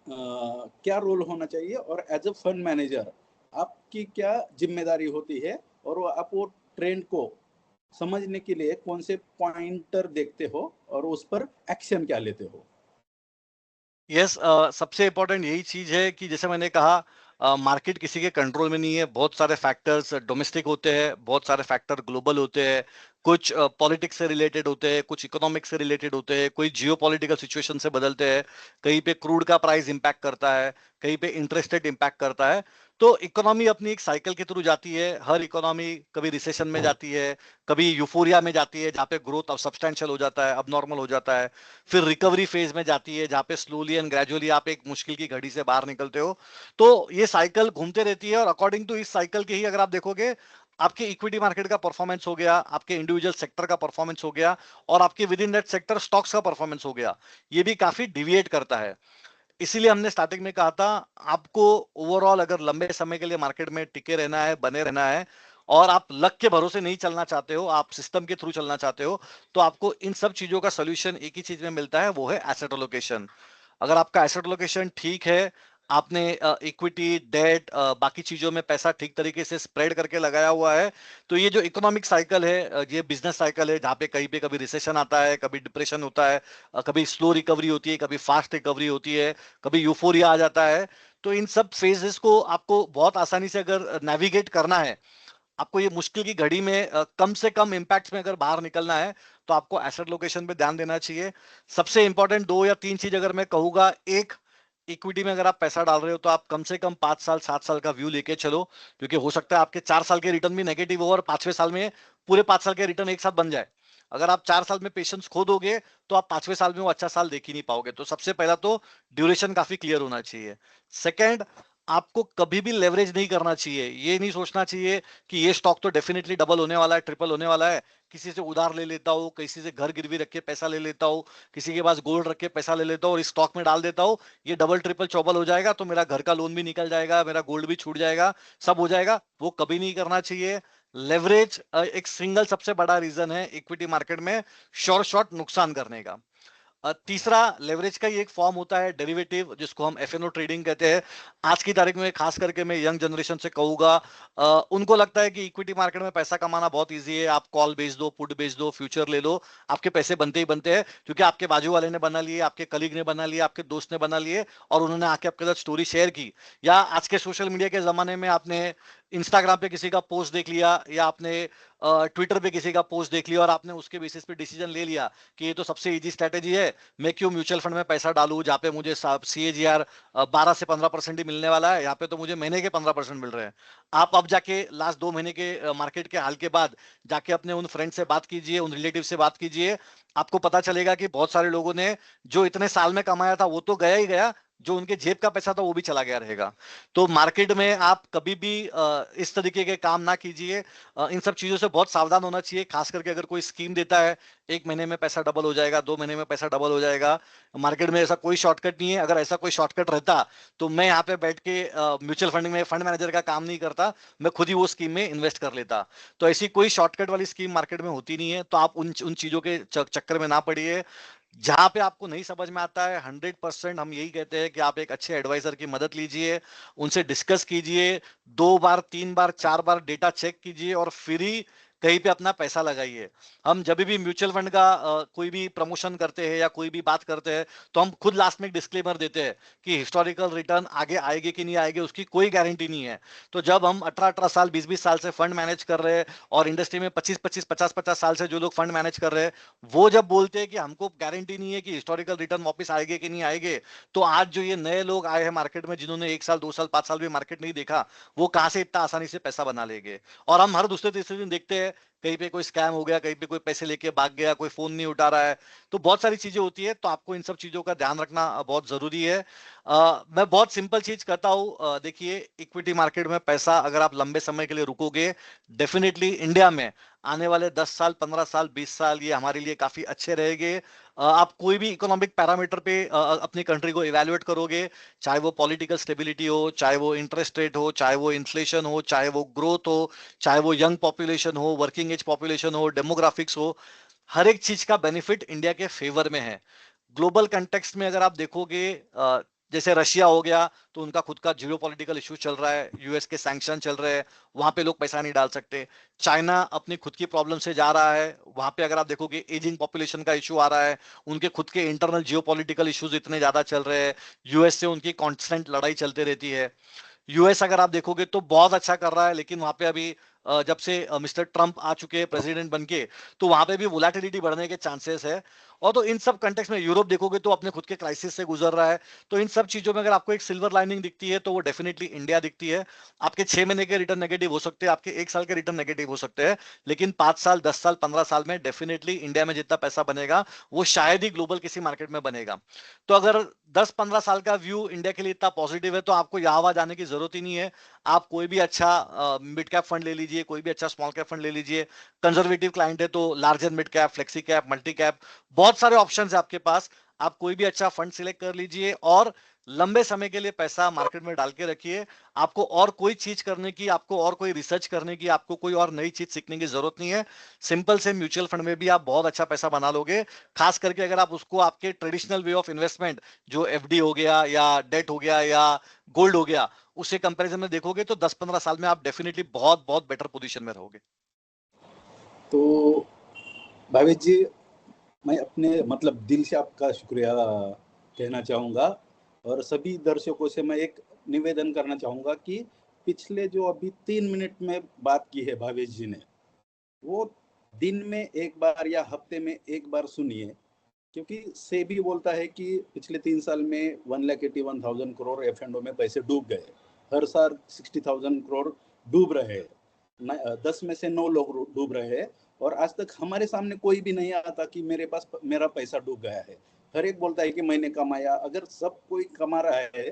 क्या रोल होना चाहिए, और एज अ फंड मैनेजर आपकी क्या जिम्मेदारी होती है, और आप वो ट्रेंड को समझने के लिए कौन से पॉइंटर देखते हो, और उस पर एक्शन क्या लेते हो? यस, सबसे इंपॉर्टेंट यही चीज है कि जैसे मैंने कहा, मार्केट किसी के कंट्रोल में नहीं है। बहुत सारे फैक्टर्स डोमेस्टिक होते हैं, बहुत सारे फैक्टर ग्लोबल होते हैं। कुछ पॉलिटिक्स से रिलेटेड होते हैं, कुछ इकोनॉमिक्स से रिलेटेड होते हैं, कोई जियो पॉलिटिकल सिचुएशन से बदलते हैं। कहीं पे क्रूड का प्राइस इंपैक्ट करता है, कहीं पे इंटरेस्ट रेट इंपैक्ट करता है। तो इकोनॉमी अपनी एक साइकिल के थ्रू जाती है। हर इकोनॉमी कभी रिसेशन में जाती है, कभी यूफोरिया में जाती है जहाँ पे ग्रोथ अब सब्सटेंशियल हो जाता है, अब नॉर्मल हो जाता है। फिर रिकवरी फेज में जाती है जहां पे स्लोली एंड ग्रेजुअली आप एक मुश्किल की घड़ी से बाहर निकलते हो। तो ये साइकिल घूमते रहती है, और अकॉर्डिंग टू इस साइकिल के ही अगर आप देखोगे, आपके इक्विटी मार्केट का परफॉर्मेंस हो गया, आपके इंडिविजुअल सेक्टर का परफॉर्मेंस हो गया, और आपके with in that sector stocks का परफॉर्मेंस हो गया, ये भी काफी डिविएट करता है। इसीलिए हमने स्टार्टिंग में कहा था, आपको ओवरऑल अगर लंबे समय के लिए मार्केट में टिके रहना है, बने रहना है, और आप लक के भरोसे नहीं चलना चाहते हो, आप सिस्टम के थ्रू चलना चाहते हो, तो आपको इन सब चीजों का सोल्यूशन एक ही चीज में मिलता है, वो है एसेट एलोकेशन। अगर आपका एसेट एलोकेशन ठीक है, आपने इक्विटी, डेट, बाकी चीजों में पैसा ठीक तरीके से स्प्रेड करके लगाया हुआ है, तो ये जो इकोनॉमिक साइकिल है, ये बिजनेस साइकिल है, जहाँ पे कहीं पे कभी रिसेशन आता है, कभी डिप्रेशन होता है, कभी स्लो रिकवरी होती है, कभी फास्ट रिकवरी होती है, कभी यूफोरिया आ जाता है। तो इन सब फेजेस को आपको बहुत आसानी से अगर नेविगेट करना है, आपको ये मुश्किल की घड़ी में कम से कम इम्पैक्ट में अगर बाहर निकलना है, तो आपको एसेट लोकेशन पे ध्यान देना चाहिए। सबसे इंपॉर्टेंट 2 या 3 चीज अगर मैं कहूंगा, एक, इक्विटी में अगर आप पैसा डाल रहे हो तो आप कम से कम 5 साल 7 साल का व्यू लेके चलो, क्योंकि हो सकता है आपके 4 साल के रिटर्न भी नेगेटिव हो और 5वें साल में पूरे 5 साल के रिटर्न एक साथ बन जाए। अगर आप 4 साल में पेशेंस खो दोगे तो आप 5वें साल में वो अच्छा साल देख ही नहीं पाओगे। तो सबसे पहला तो ड्यूरेशन काफी क्लियर होना चाहिए। सेकेंड, आपको कभी भी लेवरेज नहीं करना चाहिए। ये नहीं सोचना चाहिए कि ये स्टॉक तो डेफिनेटली डबल होने वाला है, ट्रिपल होने वाला है, किसी से उधार ले लेता हूँ, किसी से घर गिरवी रख के पैसा ले लेता हूँ, किसी के पास गोल्ड रख के पैसा ले लेता हूँ और इस स्टॉक में डाल देता हूँ, ये डबल ट्रिपल चौबल हो जाएगा तो मेरा घर का लोन भी निकल जाएगा, मेरा गोल्ड भी छूट जाएगा, सब हो जाएगा। वो कभी नहीं करना चाहिए। लेवरेज एक सिंगल सबसे बड़ा रीजन है इक्विटी मार्केट में शॉर्ट शॉर्ट नुकसान करने का। तीसरा, लेवरेज का ही एक फॉर्म होता है डेरिवेटिव, जिसको हम एफएनओ ट्रेडिंग कहते हैं। आज की तारीख में खास करके मैं यंग जनरेशन से कहूंगा, उनको लगता है कि इक्विटी मार्केट में पैसा कमाना बहुत इजी है, आप कॉल बेच दो, पुट बेच दो, फ्यूचर ले लो, आपके पैसे बनते ही बनते हैं, क्योंकि आपके बाजू वाले ने बना लिए, आपके कलीग ने बना लिए, आपके दोस्त ने बना लिए और उन्होंने आके आपके साथ स्टोरी शेयर की। या आज के सोशल मीडिया के जमाने में आपने इंस्टाग्राम पे किसी का पोस्ट देख लिया, या आपने ट्विटर पे किसी का पोस्ट देख लिया और आपने उसके बेसिस पे डिसीजन ले लिया कि ये तो सबसे इजी स्ट्रेटेजी है, मैं क्यों म्यूचुअल फंड में पैसा डालूं जहां पे मुझे CAGR 12 से 15% ही मिलने वाला है, यहाँ पे तो मुझे महीने के 15% मिल रहे हैं। आप अब जाके लास्ट 2 महीने के मार्केट के हाल के बाद जाके अपने उन फ्रेंड से बात कीजिए, उन रिलेटिव से बात कीजिए, आपको पता चलेगा कि बहुत सारे लोगों ने जो इतने साल में कमाया था वो तो गया ही गया, जो उनके जेब का पैसा था वो भी चला गया रहेगा। तो मार्केट में आप कभी भी इस तरीके के काम ना कीजिए। इन सब चीजों से बहुत सावधान होना चाहिए, खास करके अगर कोई स्कीम देता है 1 महीने में पैसा डबल हो जाएगा, 2 महीने में पैसा डबल हो जाएगा, मार्केट में ऐसा कोई शॉर्टकट नहीं है। अगर ऐसा कोई शॉर्टकट रहता तो मैं यहाँ पे बैठ के म्यूचुअल फंड में फंड मैनेजर का काम नहीं करता, मैं खुद ही वो स्कीम में इन्वेस्ट कर लेता। तो ऐसी कोई शॉर्टकट वाली स्कीम मार्केट में होती नहीं है, तो आप उन उन चीजों के चक्कर में ना पड़िए। जहां पे आपको नहीं समझ में आता है, 100% हम यही कहते हैं कि आप एक अच्छे एडवाइजर की मदद लीजिए, उनसे डिस्कस कीजिए, 2 बार 3 बार 4 बार डेटा चेक कीजिए और फिर ही कहीं पे अपना पैसा लगाइए। हम जब भी म्यूचुअल फंड का कोई भी प्रमोशन करते हैं या कोई भी बात करते हैं, तो हम खुद लास्ट में एक डिस्क्लेमर देते हैं कि हिस्टोरिकल रिटर्न आगे आएगी कि नहीं आएगी उसकी कोई गारंटी नहीं है। तो जब हम 18-18 साल 20-20 साल से फंड मैनेज कर रहे हैं और इंडस्ट्री में 25-25 50-50 साल से जो लोग फंड मैनेज कर रहे हैं, वो जब बोलते हैं कि हमको गारंटी नहीं है कि हिस्टोरिकल रिटर्न वापस आएंगे कि नहीं आएंगे, तो आज जो ये नए लोग आए हैं मार्केट में, जिन्होंने 1 साल 2 साल 5 साल भी मार्केट नहीं देखा, वो कहां से इतना आसानी से पैसा बना लेंगे। और हम हर दूसरे तीसरे दिन देखते हैं कहीं पे कोई स्कैम हो गया, कहीं पे कोई पैसे लेके भाग गया, कोई फोन नहीं उठा रहा है। तो बहुत सारी चीजें होती है, तो आपको इन सब चीजों का ध्यान रखना बहुत जरूरी है। मैं बहुत सिंपल चीज करता हूँ, देखिए, इक्विटी मार्केट में पैसा अगर आप लंबे समय के लिए रुकोगे, डेफिनेटली इंडिया में आने वाले 10 साल 15 साल 20 साल ये हमारे लिए काफी अच्छे रहेंगे। आप कोई भी इकोनॉमिक पैरामीटर पे अपनी कंट्री को इवेल्युएट करोगे, चाहे वो पॉलिटिकल स्टेबिलिटी हो, चाहे वो इंटरेस्ट रेट हो, चाहे वो इन्फ्लेशन हो, चाहे वो ग्रोथ हो, चाहे वो यंग पॉपुलेशन हो, वर्किंग एज पॉपुलेशन हो, डेमोग्राफिक्स हो, हर एक चीज का बेनिफिट इंडिया के फेवर में है। ग्लोबल कंटेक्स्ट में अगर आप देखोगे, जैसे रशिया हो गया, तो उनका खुद का जियो पॉलिटिकल इशू चल रहा है, यूएस के सैंक्शन चल रहे हैं, वहां पे लोग पैसा नहीं डाल सकते। चाइना अपनी खुद की प्रॉब्लम से जा रहा है, वहां पे अगर आप देखोगे एजिंग पॉपुलेशन का इशू आ रहा है, उनके खुद के इंटरनल जियो पॉलिटिकल इशूज इतने ज्यादा चल रहे हैं, यूएस से उनकी कॉन्स्टेंट लड़ाई चलती रहती है। यूएस अगर आप देखोगे तो बहुत अच्छा कर रहा है, लेकिन वहां पे अभी जब से मिस्टर ट्रंप आ चुके हैं प्रेसिडेंट बनके, तो वहां पे भी वोलेटिलिटी बढ़ने के चांसेस है। और तो इन सब कंटेक्स्ट में यूरोप देखोगे तो अपने खुद के क्राइसिस से गुजर रहा है। तो इन सब चीजों में अगर आपको एक सिल्वर लाइनिंग दिखती है तो वो डेफिनेटली इंडिया दिखती है। आपके 6 महीने के रिटर्न नेगेटिव हो सकते हैं, आपके 1 साल के रिटर्न नेगेटिव हो सकते हैं, लेकिन 5 साल 10 साल 15 साल में डेफिनेटली इंडिया में जितना पैसा बनेगा वो शायद ही ग्लोबल किसी मार्केट में बनेगा। तो अगर 10-15 साल का व्यू इंडिया के लिए इतना पॉजिटिव है, तो आपको यहाँ आवाज आने की जरूरत ही नहीं है। आप कोई भी अच्छा मिड कैप फंड ले लीजिए, कोई भी अच्छा स्मॉल कैप फंड ले लीजिए। कंजर्वेटिव क्लाइंट है तो large and mid cap, flexi cap, multi cap, बहुत सारे ऑप्शंस है आपके पास। आप कोई भी अच्छा फंड सिलेक्ट कर लीजिए और लंबे समय के लिए पैसा मार्केट में डाल के रखिए। आपको और कोई चीज करने की, आपको और कोई रिसर्च करने की, आपको कोई और नई चीज सीखने की जरूरत नहीं है। सिंपल से म्यूचुअल फंड में भी आप बहुत अच्छा पैसा बना लोगे। खास करके अगर आप उसको आपके ट्रेडिशनल वे ऑफ इन्वेस्टमेंट, जो एफडी हो गया या डेट हो गया या गोल्ड हो गया, उससे कंपैरिजन में देखोगे तो 10-15 साल में आप डेफिनेटली बहुत बहुत बेटर पोजीशन में रहोगे। तो भावेश जी, मैं अपने मतलब दिल से आपका शुक्रिया कहना चाहूँगा, और सभी दर्शकों से मैं एक निवेदन करना चाहूँगा कि पिछले जो अभी 3 मिनट में बात की है भावेश जी ने, वो दिन में एक बार या हफ्ते में एक बार सुनिए, क्योंकि सेबी बोलता है कि पिछले 3 साल में 1,81,000 करोड़ F&O में पैसे डूब गए। हर साल 60,000 करोड़ डूब रहे हैं। 10 में से 9 लोग डूब रहे हैं, और आज तक हमारे सामने कोई भी नहीं आता कि मेरे पास मेरा पैसा डूब गया है। हर एक बोलता है कि मैंने कमाया। अगर सब कोई कमा रहा है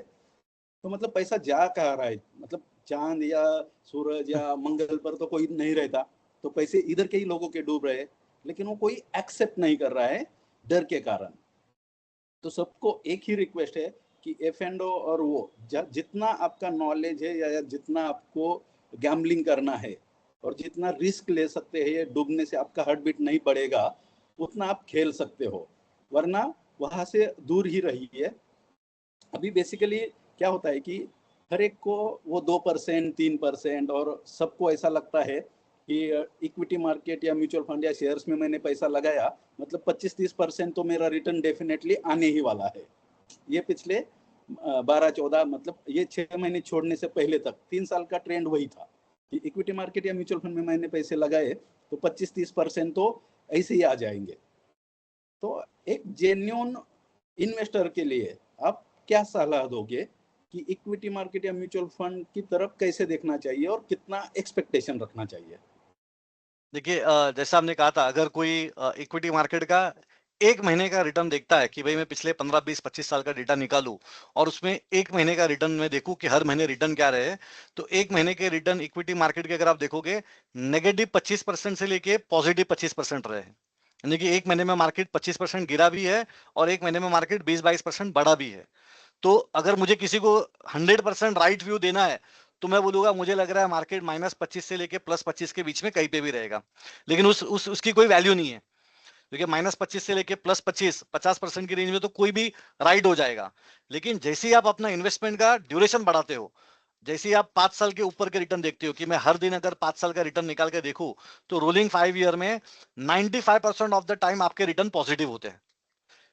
तो मतलब पैसा जा कहाँ रहा है? मतलब चांद या सूरज या मंगल पर तो कोई नहीं रहता, तो पैसे इधर के ही लोगों के डूब रहे हैं, लेकिन वो कोई एक्सेप्ट नहीं कर रहा है डर के कारण। तो सबको एक ही रिक्वेस्ट है कि F&O और वो जितना आपका नॉलेज है या जितना आपको गैम्बलिंग करना है और जितना रिस्क ले सकते हैं, ये डूबने से आपका हार्ट बीट नहीं बढ़ेगा, उतना आप खेल सकते हो, वरना वहां से दूर ही रहिए। अभी बेसिकली क्या होता है कि हर एक को वो 2% 3%, और सबको ऐसा लगता है कि इक्विटी मार्केट या म्यूचुअल फंड या शेयर्स में मैंने पैसा लगाया, मतलब 25-30% तो मेरा रिटर्न डेफिनेटली आने ही वाला है। ये पिछले 12-14 मतलब ये 6 महीने छोड़ने से पहले तक 3 साल का ट्रेंड वही था कि इक्विटी मार्केट या म्यूचुअल फंड में मैंने पैसे लगाए तो 25-30% तो ऐसे ही आ जाएंगे। तो एक जेन्युइन इन्वेस्टर के लिए आप क्या सलाह दोगे कि इक्विटी मार्केट या म्यूचुअल फंड की तरफ कैसे देखना चाहिए और कितना एक्सपेक्टेशन रखना चाहिए? देखिए, जैसा हमने कहा था, अगर कोई इक्विटी मार्केट का 1 महीने का रिटर्न देखता है कि भाई मैं पिछले 15, 20, 25 साल का डेटा निकालूं और उसमें 1 महीने का रिटर्न में देखूं कि हर महीने रिटर्न क्या रहे, तो 1 महीने के रिटर्न इक्विटी मार्केट के अगर आप देखोगे, नेगेटिव 25% से लेके पॉजिटिव 25% रहे हैं। यानी कि 1 महीने में मार्केट 25% गिरा भी है और 1 महीने में मार्केट 20-22% बढ़ा भी है। तो अगर मुझे किसी को 100% राइट व्यू देना है, तो मैं बोलूंगा मुझे लग रहा है मार्केट -25 से लेके +25 के बीच में कहीं पे भी रहेगा। लेकिन उसकी कोई वैल्यू नहीं है, क्योंकि -25 से लेके +25 50% की रेंज में तो कोई भी राइड हो जाएगा। लेकिन जैसे ही आप अपना इन्वेस्टमेंट का ड्यूरेशन बढ़ाते हो, जैसे ही आप 5 साल के ऊपर के रिटर्न देखते हो कि मैं हर दिन अगर 5 साल का रिटर्न निकाल के देखूं, तो रोलिंग 5 ईयर में 95% ऑफ द टाइम आपके रिटर्न पॉजिटिव होते हैं।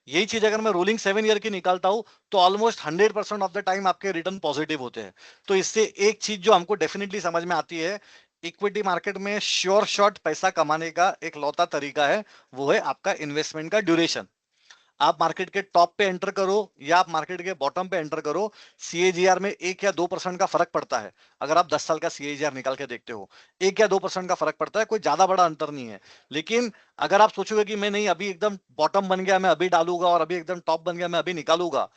यही चीज अगर मैं रोलिंग 7 ईयर की निकालता हूं, तो ऑलमोस्ट 100% ऑफ द टाइम आपके रिटर्न पॉजिटिव होते हैं। तो इससे एक चीज जो हमको डेफिनेटली समझ में आती है, इक्विटी मार्केट में श्योर शॉट पैसा कमाने का एक लौता तरीका है, वो है आपका इन्वेस्टमेंट का ड्यूरेशन। आप मार्केट के टॉप पे एंटर करो या आप मार्केट के बॉटम पे एंटर करो, सीएजीआर में 1 या 2% का फर्क पड़ता है। अगर आप 10 साल का सीएजीआर निकाल के देखते हो, 1 या 2% का फर्क पड़ता है, कोई ज्यादा बड़ा अंतर नहीं है। लेकिन अगर आप सोचोगे कि मैं नहीं, अभी एकदम बॉटम बन गया मैं अभी डालूंगा और अभी एकदम टॉप बन गया मैं अभी निकालूंगा,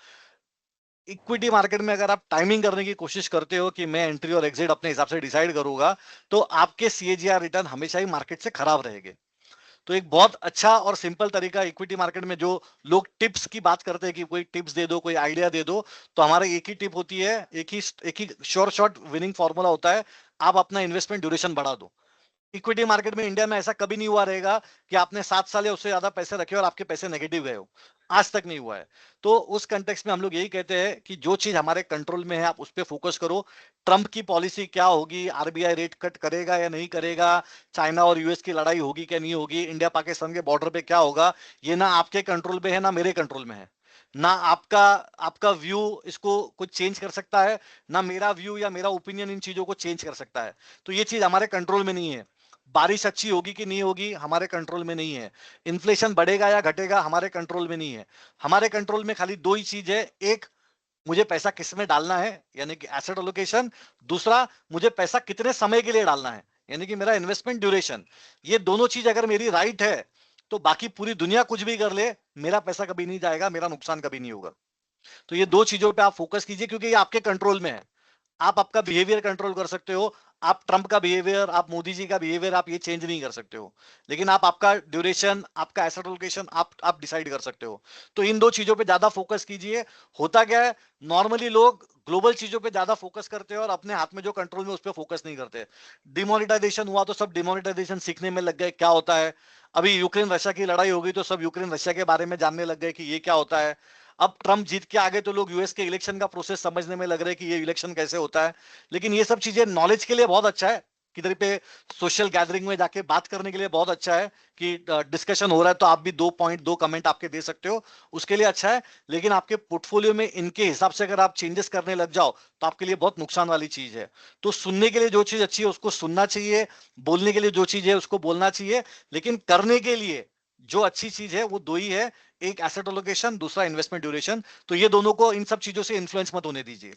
इक्विटी मार्केट में अगर आप टाइमिंग करने की कोशिश करते हो कि मैं एंट्री और एग्जिट अपने हिसाब से डिसाइड करूंगा, तो आपके सीएजीआर रिटर्न हमेशा ही मार्केट से खराब रहेंगे। तो एक बहुत अच्छा और सिंपल तरीका इक्विटी मार्केट में, जो लोग टिप्स की बात करते हैं कि कोई टिप्स दे दो, कोई आइडिया दे दो, तो हमारा एक ही टिप होती है, एक ही श्योर शॉट विनिंग फॉर्मूला होता है, आप अपना इन्वेस्टमेंट ड्यूरेशन बढ़ा दो। इक्विटी मार्केट में इंडिया में ऐसा कभी नहीं हुआ रहेगा कि आपने 7 साल या उससे ज्यादा पैसे रखे और आपके पैसे नेगेटिव गए हो। आज तक नहीं हुआ है। तो उस कंटेक्स्ट में हम लोग यही कहते हैं कि जो चीज हमारे कंट्रोल में है आप उस पर फोकस करो। ट्रंप की पॉलिसी क्या होगी, आरबीआई रेट कट करेगा या नहीं करेगा, चाइना और यूएस की लड़ाई होगी क्या नहीं होगी, इंडिया पाकिस्तान के बॉर्डर पे क्या होगा, ये ना आपके कंट्रोल में है ना मेरे कंट्रोल में है। ना आपका आपका व्यू इसको कुछ चेंज कर सकता है, ना मेरा व्यू या मेरा ओपिनियन इन चीजों को चेंज कर सकता है। तो ये चीज हमारे कंट्रोल में नहीं है। बारिश अच्छी होगी कि नहीं होगी हमारे कंट्रोल में नहीं है। इन्फ्लेशन बढ़ेगा या घटेगा हमारे कंट्रोल में नहीं है। हमारे कंट्रोल में खाली दो ही चीज है, एक, मुझे पैसा किस में डालना है यानी कि एसेट एलोकेशन, दूसरा मुझे पैसा कितने समय के लिए डालना है यानी कि मेरा इन्वेस्टमेंट ड्यूरेशन। ये दोनों चीज अगर मेरी राइट है, तो बाकी पूरी दुनिया कुछ भी कर ले, मेरा पैसा कभी नहीं जाएगा, मेरा नुकसान कभी नहीं होगा। तो ये दो चीजों पे आप फोकस कीजिए, क्योंकि ये आपके कंट्रोल में है। आप आपका बिहेवियर कंट्रोल कर सकते हो, आप ट्रंप का बिहेवियर, आप मोदी जी का बिहेवियर आप ये चेंज नहीं कर सकते हो, लेकिन आप आपका ड्यूरेशन, आपका एसेट एलोकेशन आप डिसाइड कर सकते हो। तो इन दो चीजों पे ज्यादा फोकस कीजिए। होता क्या है, नॉर्मली लोग ग्लोबल चीजों पे ज्यादा फोकस करते हैं और अपने हाथ में जो कंट्रोल में उस पर फोकस नहीं करते। डिमोनेटाइजेशन हुआ तो सब डिमोनेटाइजेशन सीखने में लग गए क्या होता है। अभी यूक्रेन रशिया की लड़ाई हो गई तो सब यूक्रेन रशिया के बारे में जानने लग गए कि ये क्या होता है। अब ट्रम्प जीत के आगे तो लोग यूएस के इलेक्शन का प्रोसेस समझने में लग रहे हैं कि ये इलेक्शन कैसे होता है। लेकिन ये सब चीजें नॉलेज के लिए बहुत अच्छा है, किधर पे सोशल गैदरिंग में जाके बात करने के लिए बहुत अच्छा है कि डिस्कशन हो रहा है तो आप भी 2 पॉइंट 2 कमेंट आपके दे सकते हो, उसके लिए अच्छा है। लेकिन आपके पोर्टफोलियो में इनके हिसाब से अगर आप चेंजेस करने लग जाओ तो आपके लिए बहुत नुकसान वाली चीज है। तो सुनने के लिए जो चीज अच्छी है उसको सुनना चाहिए, बोलने के लिए जो चीज है उसको बोलना चाहिए, लेकिन करने के लिए जो अच्छी चीज है वो दो ही है, एक एसेट एलोकेशन, दूसरा इन्वेस्टमेंट ड्यूरेशन। तो ये दोनों को, इन सब चीजों से इन्फ्लुएंस मत होने दीजिए।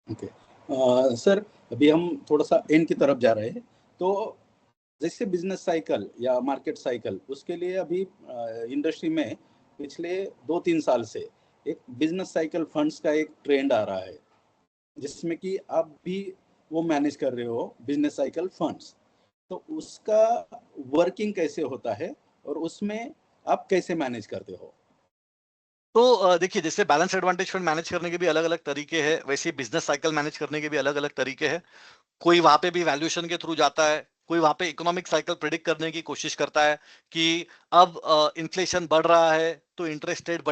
ओके सर, अभी हम थोड़ा सा एंड की तरफ जा रहे हैं। तो जैसे बिजनेस साइकिल या मार्केट साइकिल, उसके लिए अभी इंडस्ट्री में पिछले 2-3 साल से एक बिजनेस साइकिल फंड्स का एक ट्रेंड आ रहा है, जिसमें कि आप भी वो मैनेज कर रहे हो बिजनेस साइकिल फंड्स। तो उसका वर्किंग कैसे होता है और उसमें आप कैसे मैनेज करते हो? तो देखिए, जैसे बैलेंस एडवांटेज फंड मैनेज करने के भी अलग अलग तरीके हैं, वैसे ही बिजनेस साइकिल मैनेज करने के भी अलग अलग तरीके हैं। कोई वहां पे भी वैल्यूएशन के थ्रू जाता है, कोई वहां पे इकोनॉमिक साइकिल प्रिडिक्ट करने की कोशिश करता है कि अब इन्फ्लेशन बढ़ रहा है तो इंटरेस्ट रेट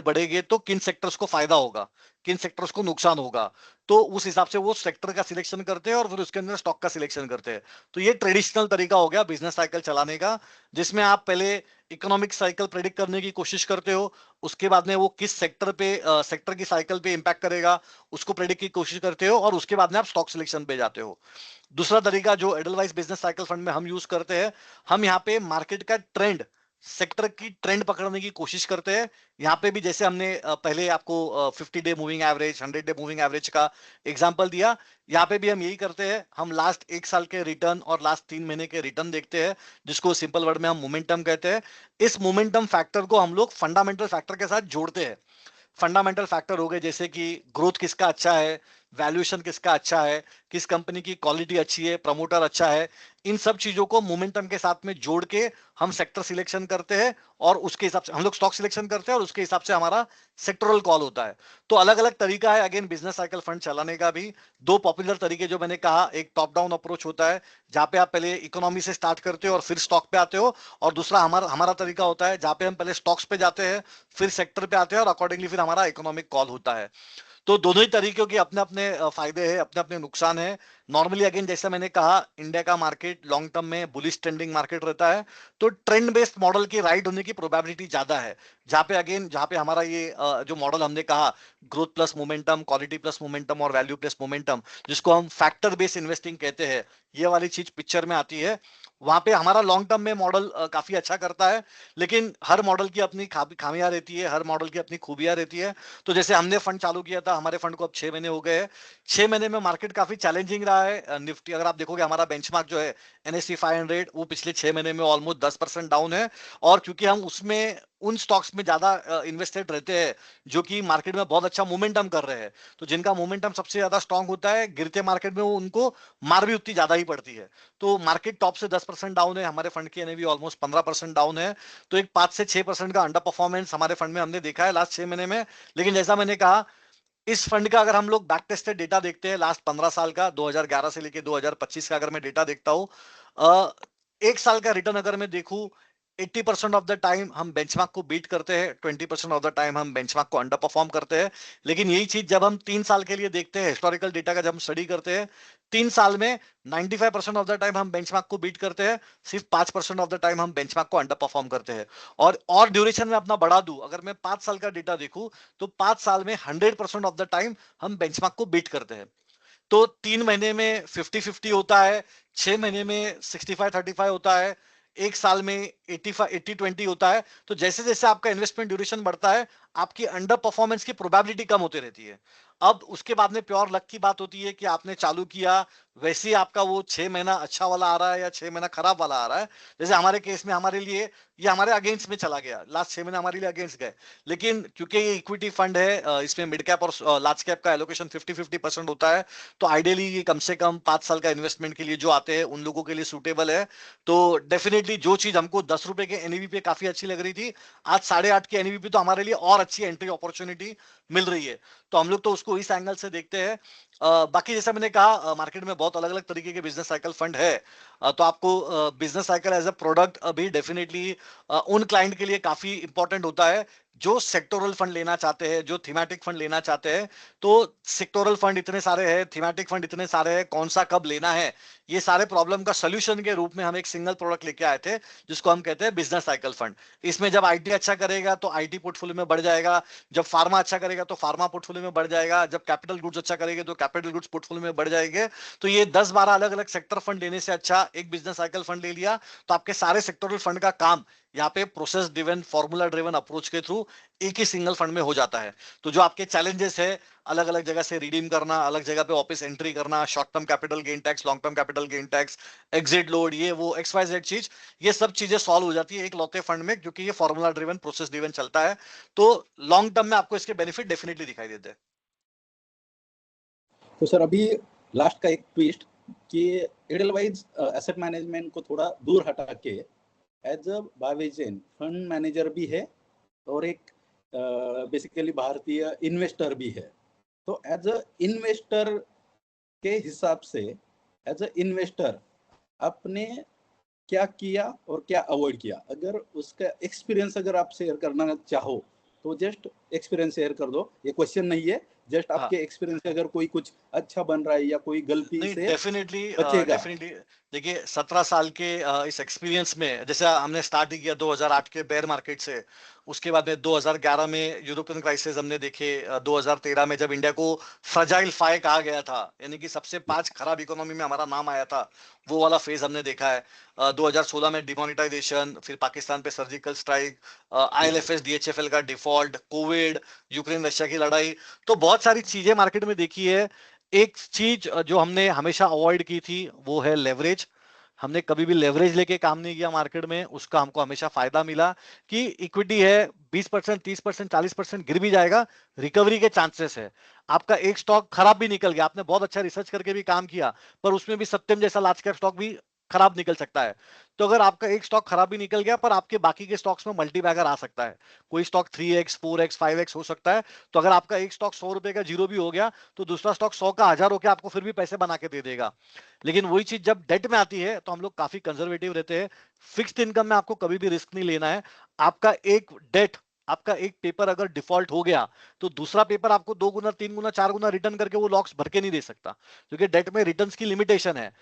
बढ़ेगे तो किन सेक्टर्स को फायदा होगा, किन सेक्टर्स को नुकसान होगा। तो उस हिसाब से वो सेक्टर का सिलेक्शन करते हैं और फिर उसके अंदर स्टॉक का सिलेक्शन करते हैं। तो ये ट्रेडिशनल तरीका हो गया बिजनेस साइकिल चलाने का, जिसमें आप पहले इकोनॉमिक साइकिल प्रेडिक्ट करने की कोशिश करते हो, उसके बाद में वो किस सेक्टर की साइकिल पे इंपैक्ट करेगा उसको प्रेडिक्ट की कोशिश करते हो, और उसके बाद में आप स्टॉक सिलेक्शन पे जाते हो। दूसरा तरीका जो एडलवाइस बिजनेस साइकिल फंड में हम यूज करते हैं, हम यहाँ पे मार्केट का ट्रेंड, सेक्टर की ट्रेंड पकड़ने की कोशिश करते हैं। यहाँ पे भी जैसे हमने पहले आपको 50 day moving average, 100 day moving average का एग्जांपल दिया, यहाँ पे भी हम यही करते हैं। हम लास्ट 1 साल के रिटर्न और लास्ट 3 महीने के रिटर्न देखते हैं, जिसको सिंपल वर्ड में हम मोमेंटम कहते हैं। इस मोमेंटम फैक्टर को हम लोग फंडामेंटल फैक्टर के साथ जोड़ते हैं। फंडामेंटल फैक्टर हो गए जैसे कि ग्रोथ किसका अच्छा है, वैल्यूएशन किसका अच्छा है, किस कंपनी की क्वालिटी अच्छी है, प्रमोटर अच्छा है। इन सब चीजों को मोमेंटम के साथ में जोड़ के हम सेक्टर सिलेक्शन करते हैं, और उसके हिसाब से हम लोग स्टॉक सिलेक्शन करते हैं, और उसके हिसाब से हमारा सेक्टरल कॉल होता है। तो अलग अलग तरीका है अगेन बिजनेस साइकिल फंड चलाने का भी। दो पॉपुलर तरीके जो मैंने कहा, एक टॉप डाउन अप्रोच होता है जहां पे आप पहले इकोनॉमी से स्टार्ट करते हो और फिर स्टॉक पे आते हो, और दूसरा हमारा हमारा तरीका होता है जहां पे हम पहले स्टॉक्स पे जाते हैं, फिर सेक्टर पे आते हैं, और अकॉर्डिंगली फिर हमारा इकोनॉमिक कॉल होता है। तो दोनों ही तरीकों के अपने अपने फायदे हैं, अपने अपने नुकसान है। नॉर्मली अगेन जैसा मैंने कहा, इंडिया का मार्केट लॉन्ग टर्म में बुलिश ट्रेंडिंग मार्केट रहता है, तो ट्रेंड बेस्ड मॉडल की राइट होने की प्रोबेबिलिटी ज्यादा है। जहाँ पे हमारा ये जो मॉडल हमने कहा, growth plus momentum, quality plus momentum और वैल्यू प्लस मोमेंटम, जिसको हम फैक्टर बेस्ड इन्वेस्टिंग कहते हैं, ये वाली चीज पिक्चर में आती है। वहां पे हमारा लॉन्ग टर्म में मॉडल काफी अच्छा करता है, लेकिन हर मॉडल की अपनी खामियां रहती है, हर मॉडल की अपनी खूबियां रहती है। तो जैसे हमने फंड चालू किया था, हमारे फंड को अब 6 महीने हो गए हैं। 6 महीने में मार्केट काफी चैलेंजिंग रहा है। निफ्टी अगर आप देखोगे, हमारा बेंचमार्क जो है NSE 500, वो पिछले 6 महीने में ऑलमोस्ट 10% डाउन है। और क्योंकि हम उसमें उन स्टॉक्स में ज्यादा इन्वेस्टेड रहते हैं जो कि मार्केट में बहुत अच्छा मोमेंटम कर रहे हैं, तो जिनका मोमेंटम सबसे ज्यादा स्ट्रांग होता है, गिरते मार्केट में वो उनको मार भी उतनी ज्यादा ही पड़ती है। तो मार्केट टॉप से 10% डाउन है, हमारे फंड की एनएवी ऑलमोस्ट 15% डाउन है। तो एक 5 से 6% का अंडर परफॉर्मेंस हमारे फंड में हमने देखा है लास्ट 6 महीने में। लेकिन जैसा मैंने कहा, इस फंड का अगर हम लोग बैक टेस्टेड डेटा देखते हैं लास्ट 15 साल का, 2011 से लेके 2025 का अगर मैं डेटा देखता हूं, 1 साल का रिटर्न अगर मैं देखूं, 80% ऑफ द टाइम हम बेंचमार्क को बीट करते हैं, 20% ऑफ द टाइम हम बेंचमार्क को अंडर परफॉर्म करते हैं। लेकिन यही चीज जब हम 3 साल के लिए देखते हैं, हिस्टोरिकल डेटा का जब हम स्टडी करते हैं, 3 साल में 95% ऑफ द टाइम हम बेंचमार्क को बीट करते हैं, सिर्फ 5% ऑफ द टाइम हम बेंचमार्क को अंडर परफॉर्म करते हैं। और ड्यूरेशन में अपना बढ़ा दूं, अगर मैं 5 साल का डेटा देखूं, तो 5 साल में 100% ऑफ द टाइम हम बेंचमार्क को बीट करते हैं। तो 3 महीने में 50-50 होता है, 6 महीने में 65-35 होता है, 1 साल में 80-20 होता है। तो जैसे जैसे आपका इन्वेस्टमेंट ड्यूरेशन बढ़ता है, आपकी अंडर परफॉर्मेंस की प्रोबेबिलिटी कम होती रहती है। अब उसके बाद में प्योर लक की बात होती है कि आपने चालू किया, वैसे ही आपका वो 6 महीना अच्छा वाला आ रहा है या 6 महीना खराब वाला आ रहा है। जैसे हमारे केस में हमारे लिए ये हमारे अगेंस्ट में चला गया, लास्ट 6 महीने हमारे लिए अगेंस्ट गए। लेकिन क्योंकि ये इक्विटी फंड है, इसमें मिड कैप और लार्ज कैप का एलोकेशन 50-50% होता है, तो आइडियली ये कम से कम 5 साल का इन्वेस्टमेंट के लिए जो आते हैं उन लोगों के लिए सूटेबल है। तो डेफिनेटली जो चीज हमको 10 रुपए के एनईवी पे काफी अच्छी लग रही थी, आज 8.5 के एनईवी पे तो हमारे लिए और अच्छी एंट्री अपॉर्चुनिटी मिल रही है। तो हम लोग तो उसको इस एंगल से देखते हैं। बाकी जैसा मैंने कहा, मार्केट में बहुत अलग अलग तरीके के बिजनेस साइकिल फंड है। तो आपको business cycle as a product अभी डेफिनेटली उन क्लाइंट के लिए काफी इंपॉर्टेंट होता है जो सेक्टोरल फंड लेना चाहते हैं, जो थीमेटिक फंड लेना चाहते हैं। तो सेक्टोरल फंड इतने सारे हैं, थीमेटिक फंड इतने सारे हैं, कौन सा कब लेना है, ये सारे प्रॉब्लम का सोल्यूशन के रूप में हम एक सिंगल प्रोडक्ट लेके आए थे जिसको हम कहते हैं बिजनेस साइकिल फंड। इसमें जब आईटी अच्छा करेगा तो आईटी पोर्टफोलियो में बढ़ जाएगा, जब फार्मा अच्छा करेगा तो फार्मा पोर्टफोलियो में बढ़ जाएगा, जब कैपिटल गुड्स अच्छा करेंगे तो कैपिटल गुड्स पोर्टफोलियो में बढ़ जाएंगे। तो ये 10-12 अलग अलग सेक्टर फंड लेने से अच्छा एक बिजनेस साइकिल फंड ले लिया, तो आपके सारे सेक्टोरल फंड का काम यहाँ पे process driven, formula driven approach के थ्रू एक ही सिंगल फंड में हो जाता है। तो जो आपके चैलेंजेस है, अलग अलग जगह से रिडीम करना, अलग जगह पे वापस एंट्री करना, short term capital gain tax, long term capital gain tax, exit load, ये वो XYZ चीज, ये सब चीजें सॉल्व हो जाती है एक लौते फंड में, क्योंकि ये फॉर्मूला ड्रिवन, प्रोसेस ड्रिवन चलता है। तो लॉन्ग टर्म में आपको इसके बेनिफिट डेफिनेटली दिखाई देते हैं। तो सर अभी लास्ट का एक ट्विस्ट कि एडलवाइज एसेट मैनेजमेंट को थोड़ा दूर हटा के एज अ बावेजन फंड मैनेजर भी है और एक बेसिकली भारतीय इन्वेस्टर भी है। तो एज अ इन्वेस्टर के हिसाब से, एज अ इन्वेस्टर आपने क्या किया और क्या अवॉइड किया, अगर उसका एक्सपीरियंस अगर आप शेयर करना चाहो तो जस्ट एक्सपीरियंस शेयर कर दो। ये क्वेश्चन नहीं है, जस्ट हाँ, आपके एक्सपीरियंस से अगर कोई कुछ अच्छा बन रहा है या कोई गलती नहीं, से डेफिनेटली बचेगा। डेफिनेटली। देखिए 17 साल के इस एक्सपीरियंस में, जैसे हमने स्टार्ट ही किया 2008 के बेयर मार्केट से, उसके बाद में 2011 में यूरोपियन क्राइसिस हमने देखे, 2013 में जब इंडिया को फ्रजाइल 5 कहा गया था, यानी कि सबसे 5 खराब इकोनॉमी में हमारा नाम आया था, वो वाला फेज हमने देखा है। 2016 में डिमोनेटाइजेशन, फिर पाकिस्तान पे सर्जिकल स्ट्राइक, IL&FS DHFL का डिफॉल्ट, कोविड, यूक्रेन रशिया की लड़ाई, तो बहुत सारी चीजें मार्केट में देखी है। एक चीज जो हमने हमेशा अवॉइड की थी वो है लेवरेज। हमने कभी भी लेवरेज लेके काम नहीं किया मार्केट में, उसका हमको हमेशा फायदा मिला कि इक्विटी है, 20%, 30%, 40% गिर भी जाएगा, रिकवरी के चांसेस है। आपका एक स्टॉक खराब भी निकल गया, आपने बहुत अच्छा रिसर्च करके भी काम किया, पर उसमें भी सत्यम जैसा लार्ज कैप स्टॉक भी खराब निकल सकता है। तो अगर आपका एक स्टॉक खराब भी निकल गया, पर आपके बाकी के स्टॉक्स में मल्टी बैगर आ सकता है, कोई स्टॉक 3x 4x 5x हो सकता है। तो अगर आपका एक स्टॉक 100 रुपए का जीरो भी हो गया, तो दूसरा स्टॉक 100 का 1000 होकर आपको फिर भी पैसे बना के दे देगा। लेकिन वही चीज जब डेट में आती है तो हम लोग काफी कंजर्वेटिव रहते हैं। फिक्स्ड इनकम में आपको कभी भी रिस्क नहीं लेना है। आपका एक डेट, आपका एक पेपर अगर डिफॉल्ट हो गया, तो दूसरा पेपर आपको 2 गुना 3 गुना 4 गुना रिटर्न करके वो लॉक्स भर के नहीं दे सकता, क्योंकि डेट में रिटर्न की लिमिटेशन है।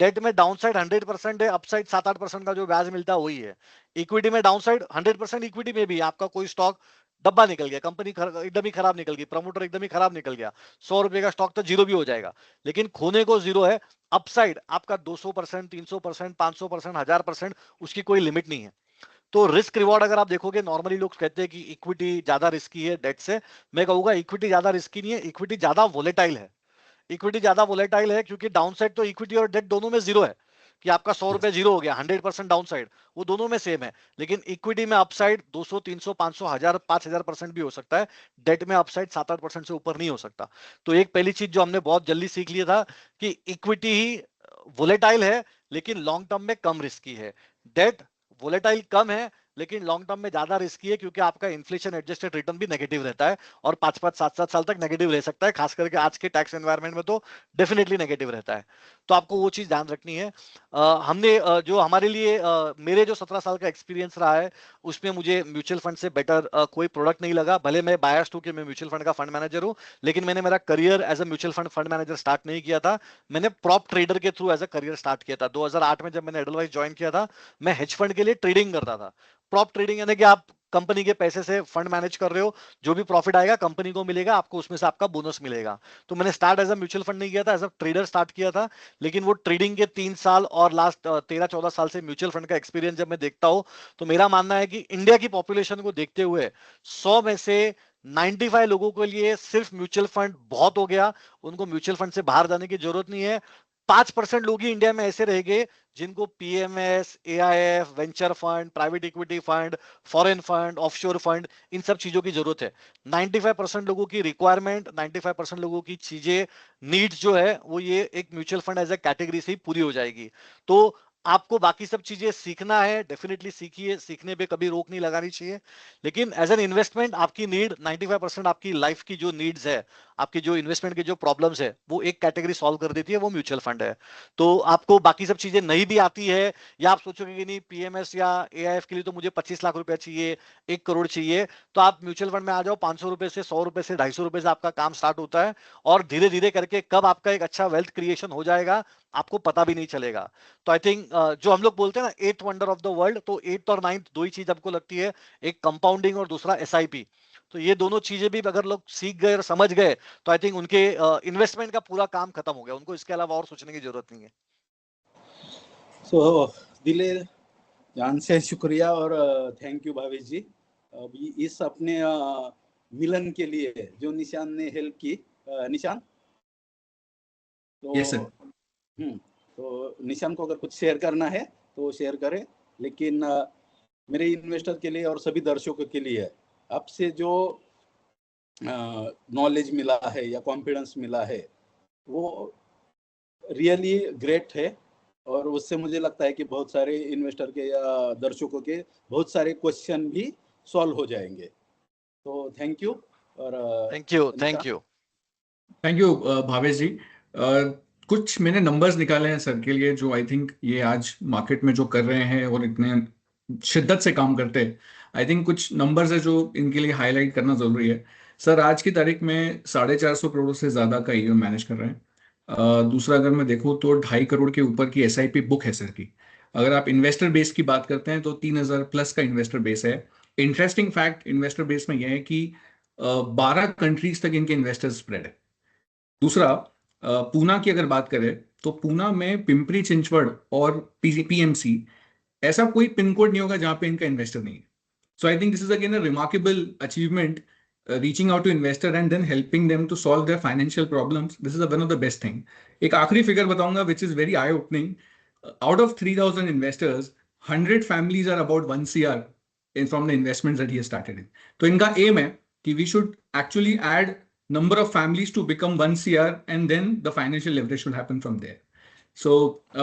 डेट में डाउनसाइड 100% है, अपसाइड 7-8% का जो ब्याज मिलता है वही है। इक्विटी में डाउनसाइड 100%, इक्विटी में भी आपका कोई स्टॉक डब्बा निकल गया, कंपनी एकदम ही खराब निकल गई, प्रमोटर एकदम ही खराब निकल गया, 100 रुपए का स्टॉक तो जीरो भी हो जाएगा। लेकिन खोने को जीरो है, अपसाइड आपका 200%, 300%, 500%, 1000%, उसकी कोई लिमिट नहीं है। तो रिस्क रिवॉर्ड अगर आप देखोगे, नॉर्मली लोग कहते हैं कि इक्विटी ज्यादा रिस्की है डेट से। मैं कहूंगा इक्विटी ज्यादा रिस्की नहीं है, इक्विटी ज्यादा वोलेटाइल है। इक्विटी ज्यादा वोलेटाइल है क्योंकि डाउनसाइड तो इक्विटी और डेट दोनों में जीरो है, कि आपका 100 रुपए जीरो हो गया, 100% डाउनसाइड, वो दोनों में सेम है। लेकिन इक्विटी में अपसाइड 200, 300, 500, 1000, 5000% भी हो सकता है। डेट में अपसाइड 7-8% से ऊपर नहीं हो सकता। तो एक पहली चीज जो हमने बहुत जल्दी सीख लिया था कि इक्विटी ही वोलेटाइल है, लेकिन लॉन्ग टर्म में कम रिस्की है। डेट वोलेटाइल कम है, लेकिन लॉन्ग टर्म में ज्यादा रिस्की है, क्योंकि आपका इन्फ्लेशन एडजस्टेड रिटर्न भी नेगेटिव रहता है, और 5-5, 7-7 साल तक नेगेटिव रह सकता है, खास करके आज के टैक्स एनवायरनमेंट में तो डेफिनेटली नेगेटिव रहता है। तो आपको वो चीज ध्यान रखनी है। हमने जो हमारे लिए मेरे जो 17 साल का एक्सपीरियंस रहा है, उसमें मुझे म्यूचुअल फंड से बेटर कोई प्रोडक्ट नहीं लगा। भले मैं बायस्ड हूं कि मैं म्यूचुअल फंड का फंड मैनेजर हूं, लेकिन मैंने मेरा career as a mutual fund fund manager start नहीं किया था। मैंने प्रॉप ट्रेडर के through as a career start किया था। 2008 में जब मैंने एडलवाइस ज्वाइन किया था, मैं हेज फंड के लिए ट्रेडिंग करता था। प्रॉप ट्रेडिंग यानी कि आप कंपनी के पैसे से फंड मैनेज कर रहे हो, जो भी प्रॉफिट आएगा कंपनी को मिलेगा, आपको उसमें से आपका बोनस मिलेगा। तो मैंने start as a mutual fund नहीं किया था, एज अ ट्रेडर स्टार्ट किया था। लेकिन वो ट्रेडिंग के 3 साल और लास्ट 13-14 साल से म्यूचुअल फंड का एक्सपीरियंस जब मैं देखता हूं, तो मेरा मानना है कि इंडिया की पॉपुलेशन को देखते हुए 100 में से 95 लोगों के लिए सिर्फ म्यूचुअल फंड बहुत हो गया, उनको म्यूचुअल फंड से बाहर जाने की जरूरत नहीं है। 5% लोग ही इंडिया में ऐसे रह गए जिनको PMS, AIF, venture fund, private equity fund, foreign fund, offshore fund, इन सब चीजों की जरूरत है। 95% लोगों की रिक्वायरमेंट, 95% लोगों की चीजें, नीड्स जो है वो ये एक mutual fund as a category से ही पूरी हो जाएगी। तो आपको बाकी सब चीजें सीखना है, डेफिनेटली सीखिए, सीखने पे कभी रोक नहीं लगानी चाहिए, लेकिन एज एन इन्वेस्टमेंट आपकी नीड 95% आपकी लाइफ की जो नीड्स है, आपकी जो इन्वेस्टमेंट की जो प्रॉब्लम्स है, वो एक कैटेगरी सॉल्व कर देती है, वो म्यूचुअल फंड है। तो आपको बाकी सब चीजें नहीं भी आती है, या आप सोचोगे कि नहीं पीएमएस या एआईएफ के लिए तो मुझे 25 लाख रुपया चाहिए, 1 करोड़ चाहिए, तो आप म्यूचुअल फंड में आ जाओ। 500 रुपए से, 100 रुपए से, 250 रुपए से आपका काम स्टार्ट होता है, और धीरे धीरे करके कब आपका एक अच्छा वेल्थ क्रिएशन हो जाएगा आपको पता भी नहीं चलेगा। तो आई थिंक जो हम लोग बोलते हैं ना 8th wonder of the world, तो 8th और 9th दो ही चीज हमको लगती है, एक कंपाउंडिंग और दूसरा एसआईपी। तो ये दोनों चीजें भी अगर लोग सीख गए और समझ गए तो आई थिंक उनके इन्वेस्टमेंट का पूरा काम खत्म हो गया, उनको इसके अलावा और सोचने की जरूरत नहीं है। सो दिले जान से शुक्रिया और थैंक यू भावेश जी। अभी इस अपने मिलन के लिए जो निशान ने हेल्प की, निशान तो यस सर। तो निशान को अगर कुछ शेयर करना है तो शेयर करें, लेकिन मेरे इन्वेस्टर के लिए और सभी दर्शकों के लिए आपसे जो नॉलेज मिला है या कॉन्फिडेंस मिला है वो रियली ग्रेट है, और उससे मुझे लगता है कि बहुत सारे इन्वेस्टर के या दर्शकों के बहुत सारे क्वेश्चन भी सॉल्व हो जाएंगे। तो थैंक यू। और thank you, thank you, thank you Bhavesh ji. कुछ मैंने नंबर्स निकाले हैं सर के लिए, जो आई थिंक ये आज मार्केट में जो कर रहे हैं और इतने शिद्दत से काम करते हैं, आई थिंक कुछ नंबर्स है जो इनके लिए हाईलाइट करना जरूरी है। सर आज की तारीख में 450 करोड़ से ज्यादा का ईवीएम मैनेज कर रहे हैं। दूसरा अगर मैं देखूँ तो 2.5 करोड़ के ऊपर की एसआईपी बुक है सर की। अगर आप इन्वेस्टर बेस की बात करते हैं तो 3000 प्लस का इन्वेस्टर बेस है। इंटरेस्टिंग फैक्ट इन्वेस्टर बेस में यह है कि 12 कंट्रीज तक इनके इन्वेस्टर्स स्प्रेड है। दूसरा पूना की अगर बात करें तो पूना में पिंपरी चिंचवड़ और पीएमसी ऐसा कोई पिन कोड नहीं होगा जहां पे इनका इन्वेस्टर नहीं है। So I think this is again a remarkable achievement, reaching out to investor and then helping them to solve their financial problems. This is one of the best thing. एक आखिरी figure बताऊंगा which is very eye opening. Out of 3000 investors 100 families are about 1 CR in from the investments that he has started in. तो इनका M है कि we should actually add number of families to become 1 CR and then the financial leverage should happen from there. So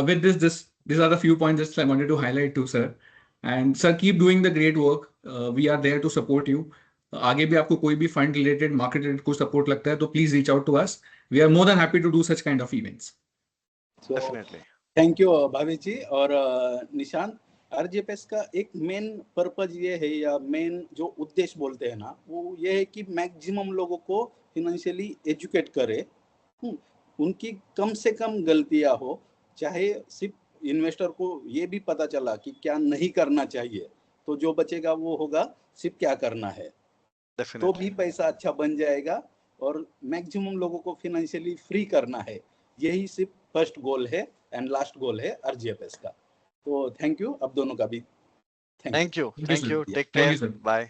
with these are the few points that I wanted to highlight too, sir. And sir, keep doing the great work. We are there to support you. आगे भी आपको कोई भी fund related, market related कुछ support लगता है तो please reach out to us. We are more than happy to do such kind of events. Definitely. Thank you Bhavesh ji. और निशान, आरजीएफएस का एक मेन पर्पज ये है, या मेन जो उद्देश्य बोलते हैं ना, वो ये है कि मैक्सिमम लोगों को फिनेंशियली एजुकेट करे, उनकी कम से कम गलतियां हो, चाहे सिर्फ इन्वेस्टर को ये भी पता चला कि क्या नहीं करना चाहिए, तो जो बचेगा वो होगा सिर्फ क्या करना है, तो भी पैसा अच्छा बन जाएगा, और मैक्सिमम लोगों को फिनेंशियली फ्री करना है। यही सिर्फ फर्स्ट गोल है एंड लास्ट गोल है आरजीएफएस का। तो थैंक यू, अब दोनों का भी thank you, take Thank you, care, sir. Bye.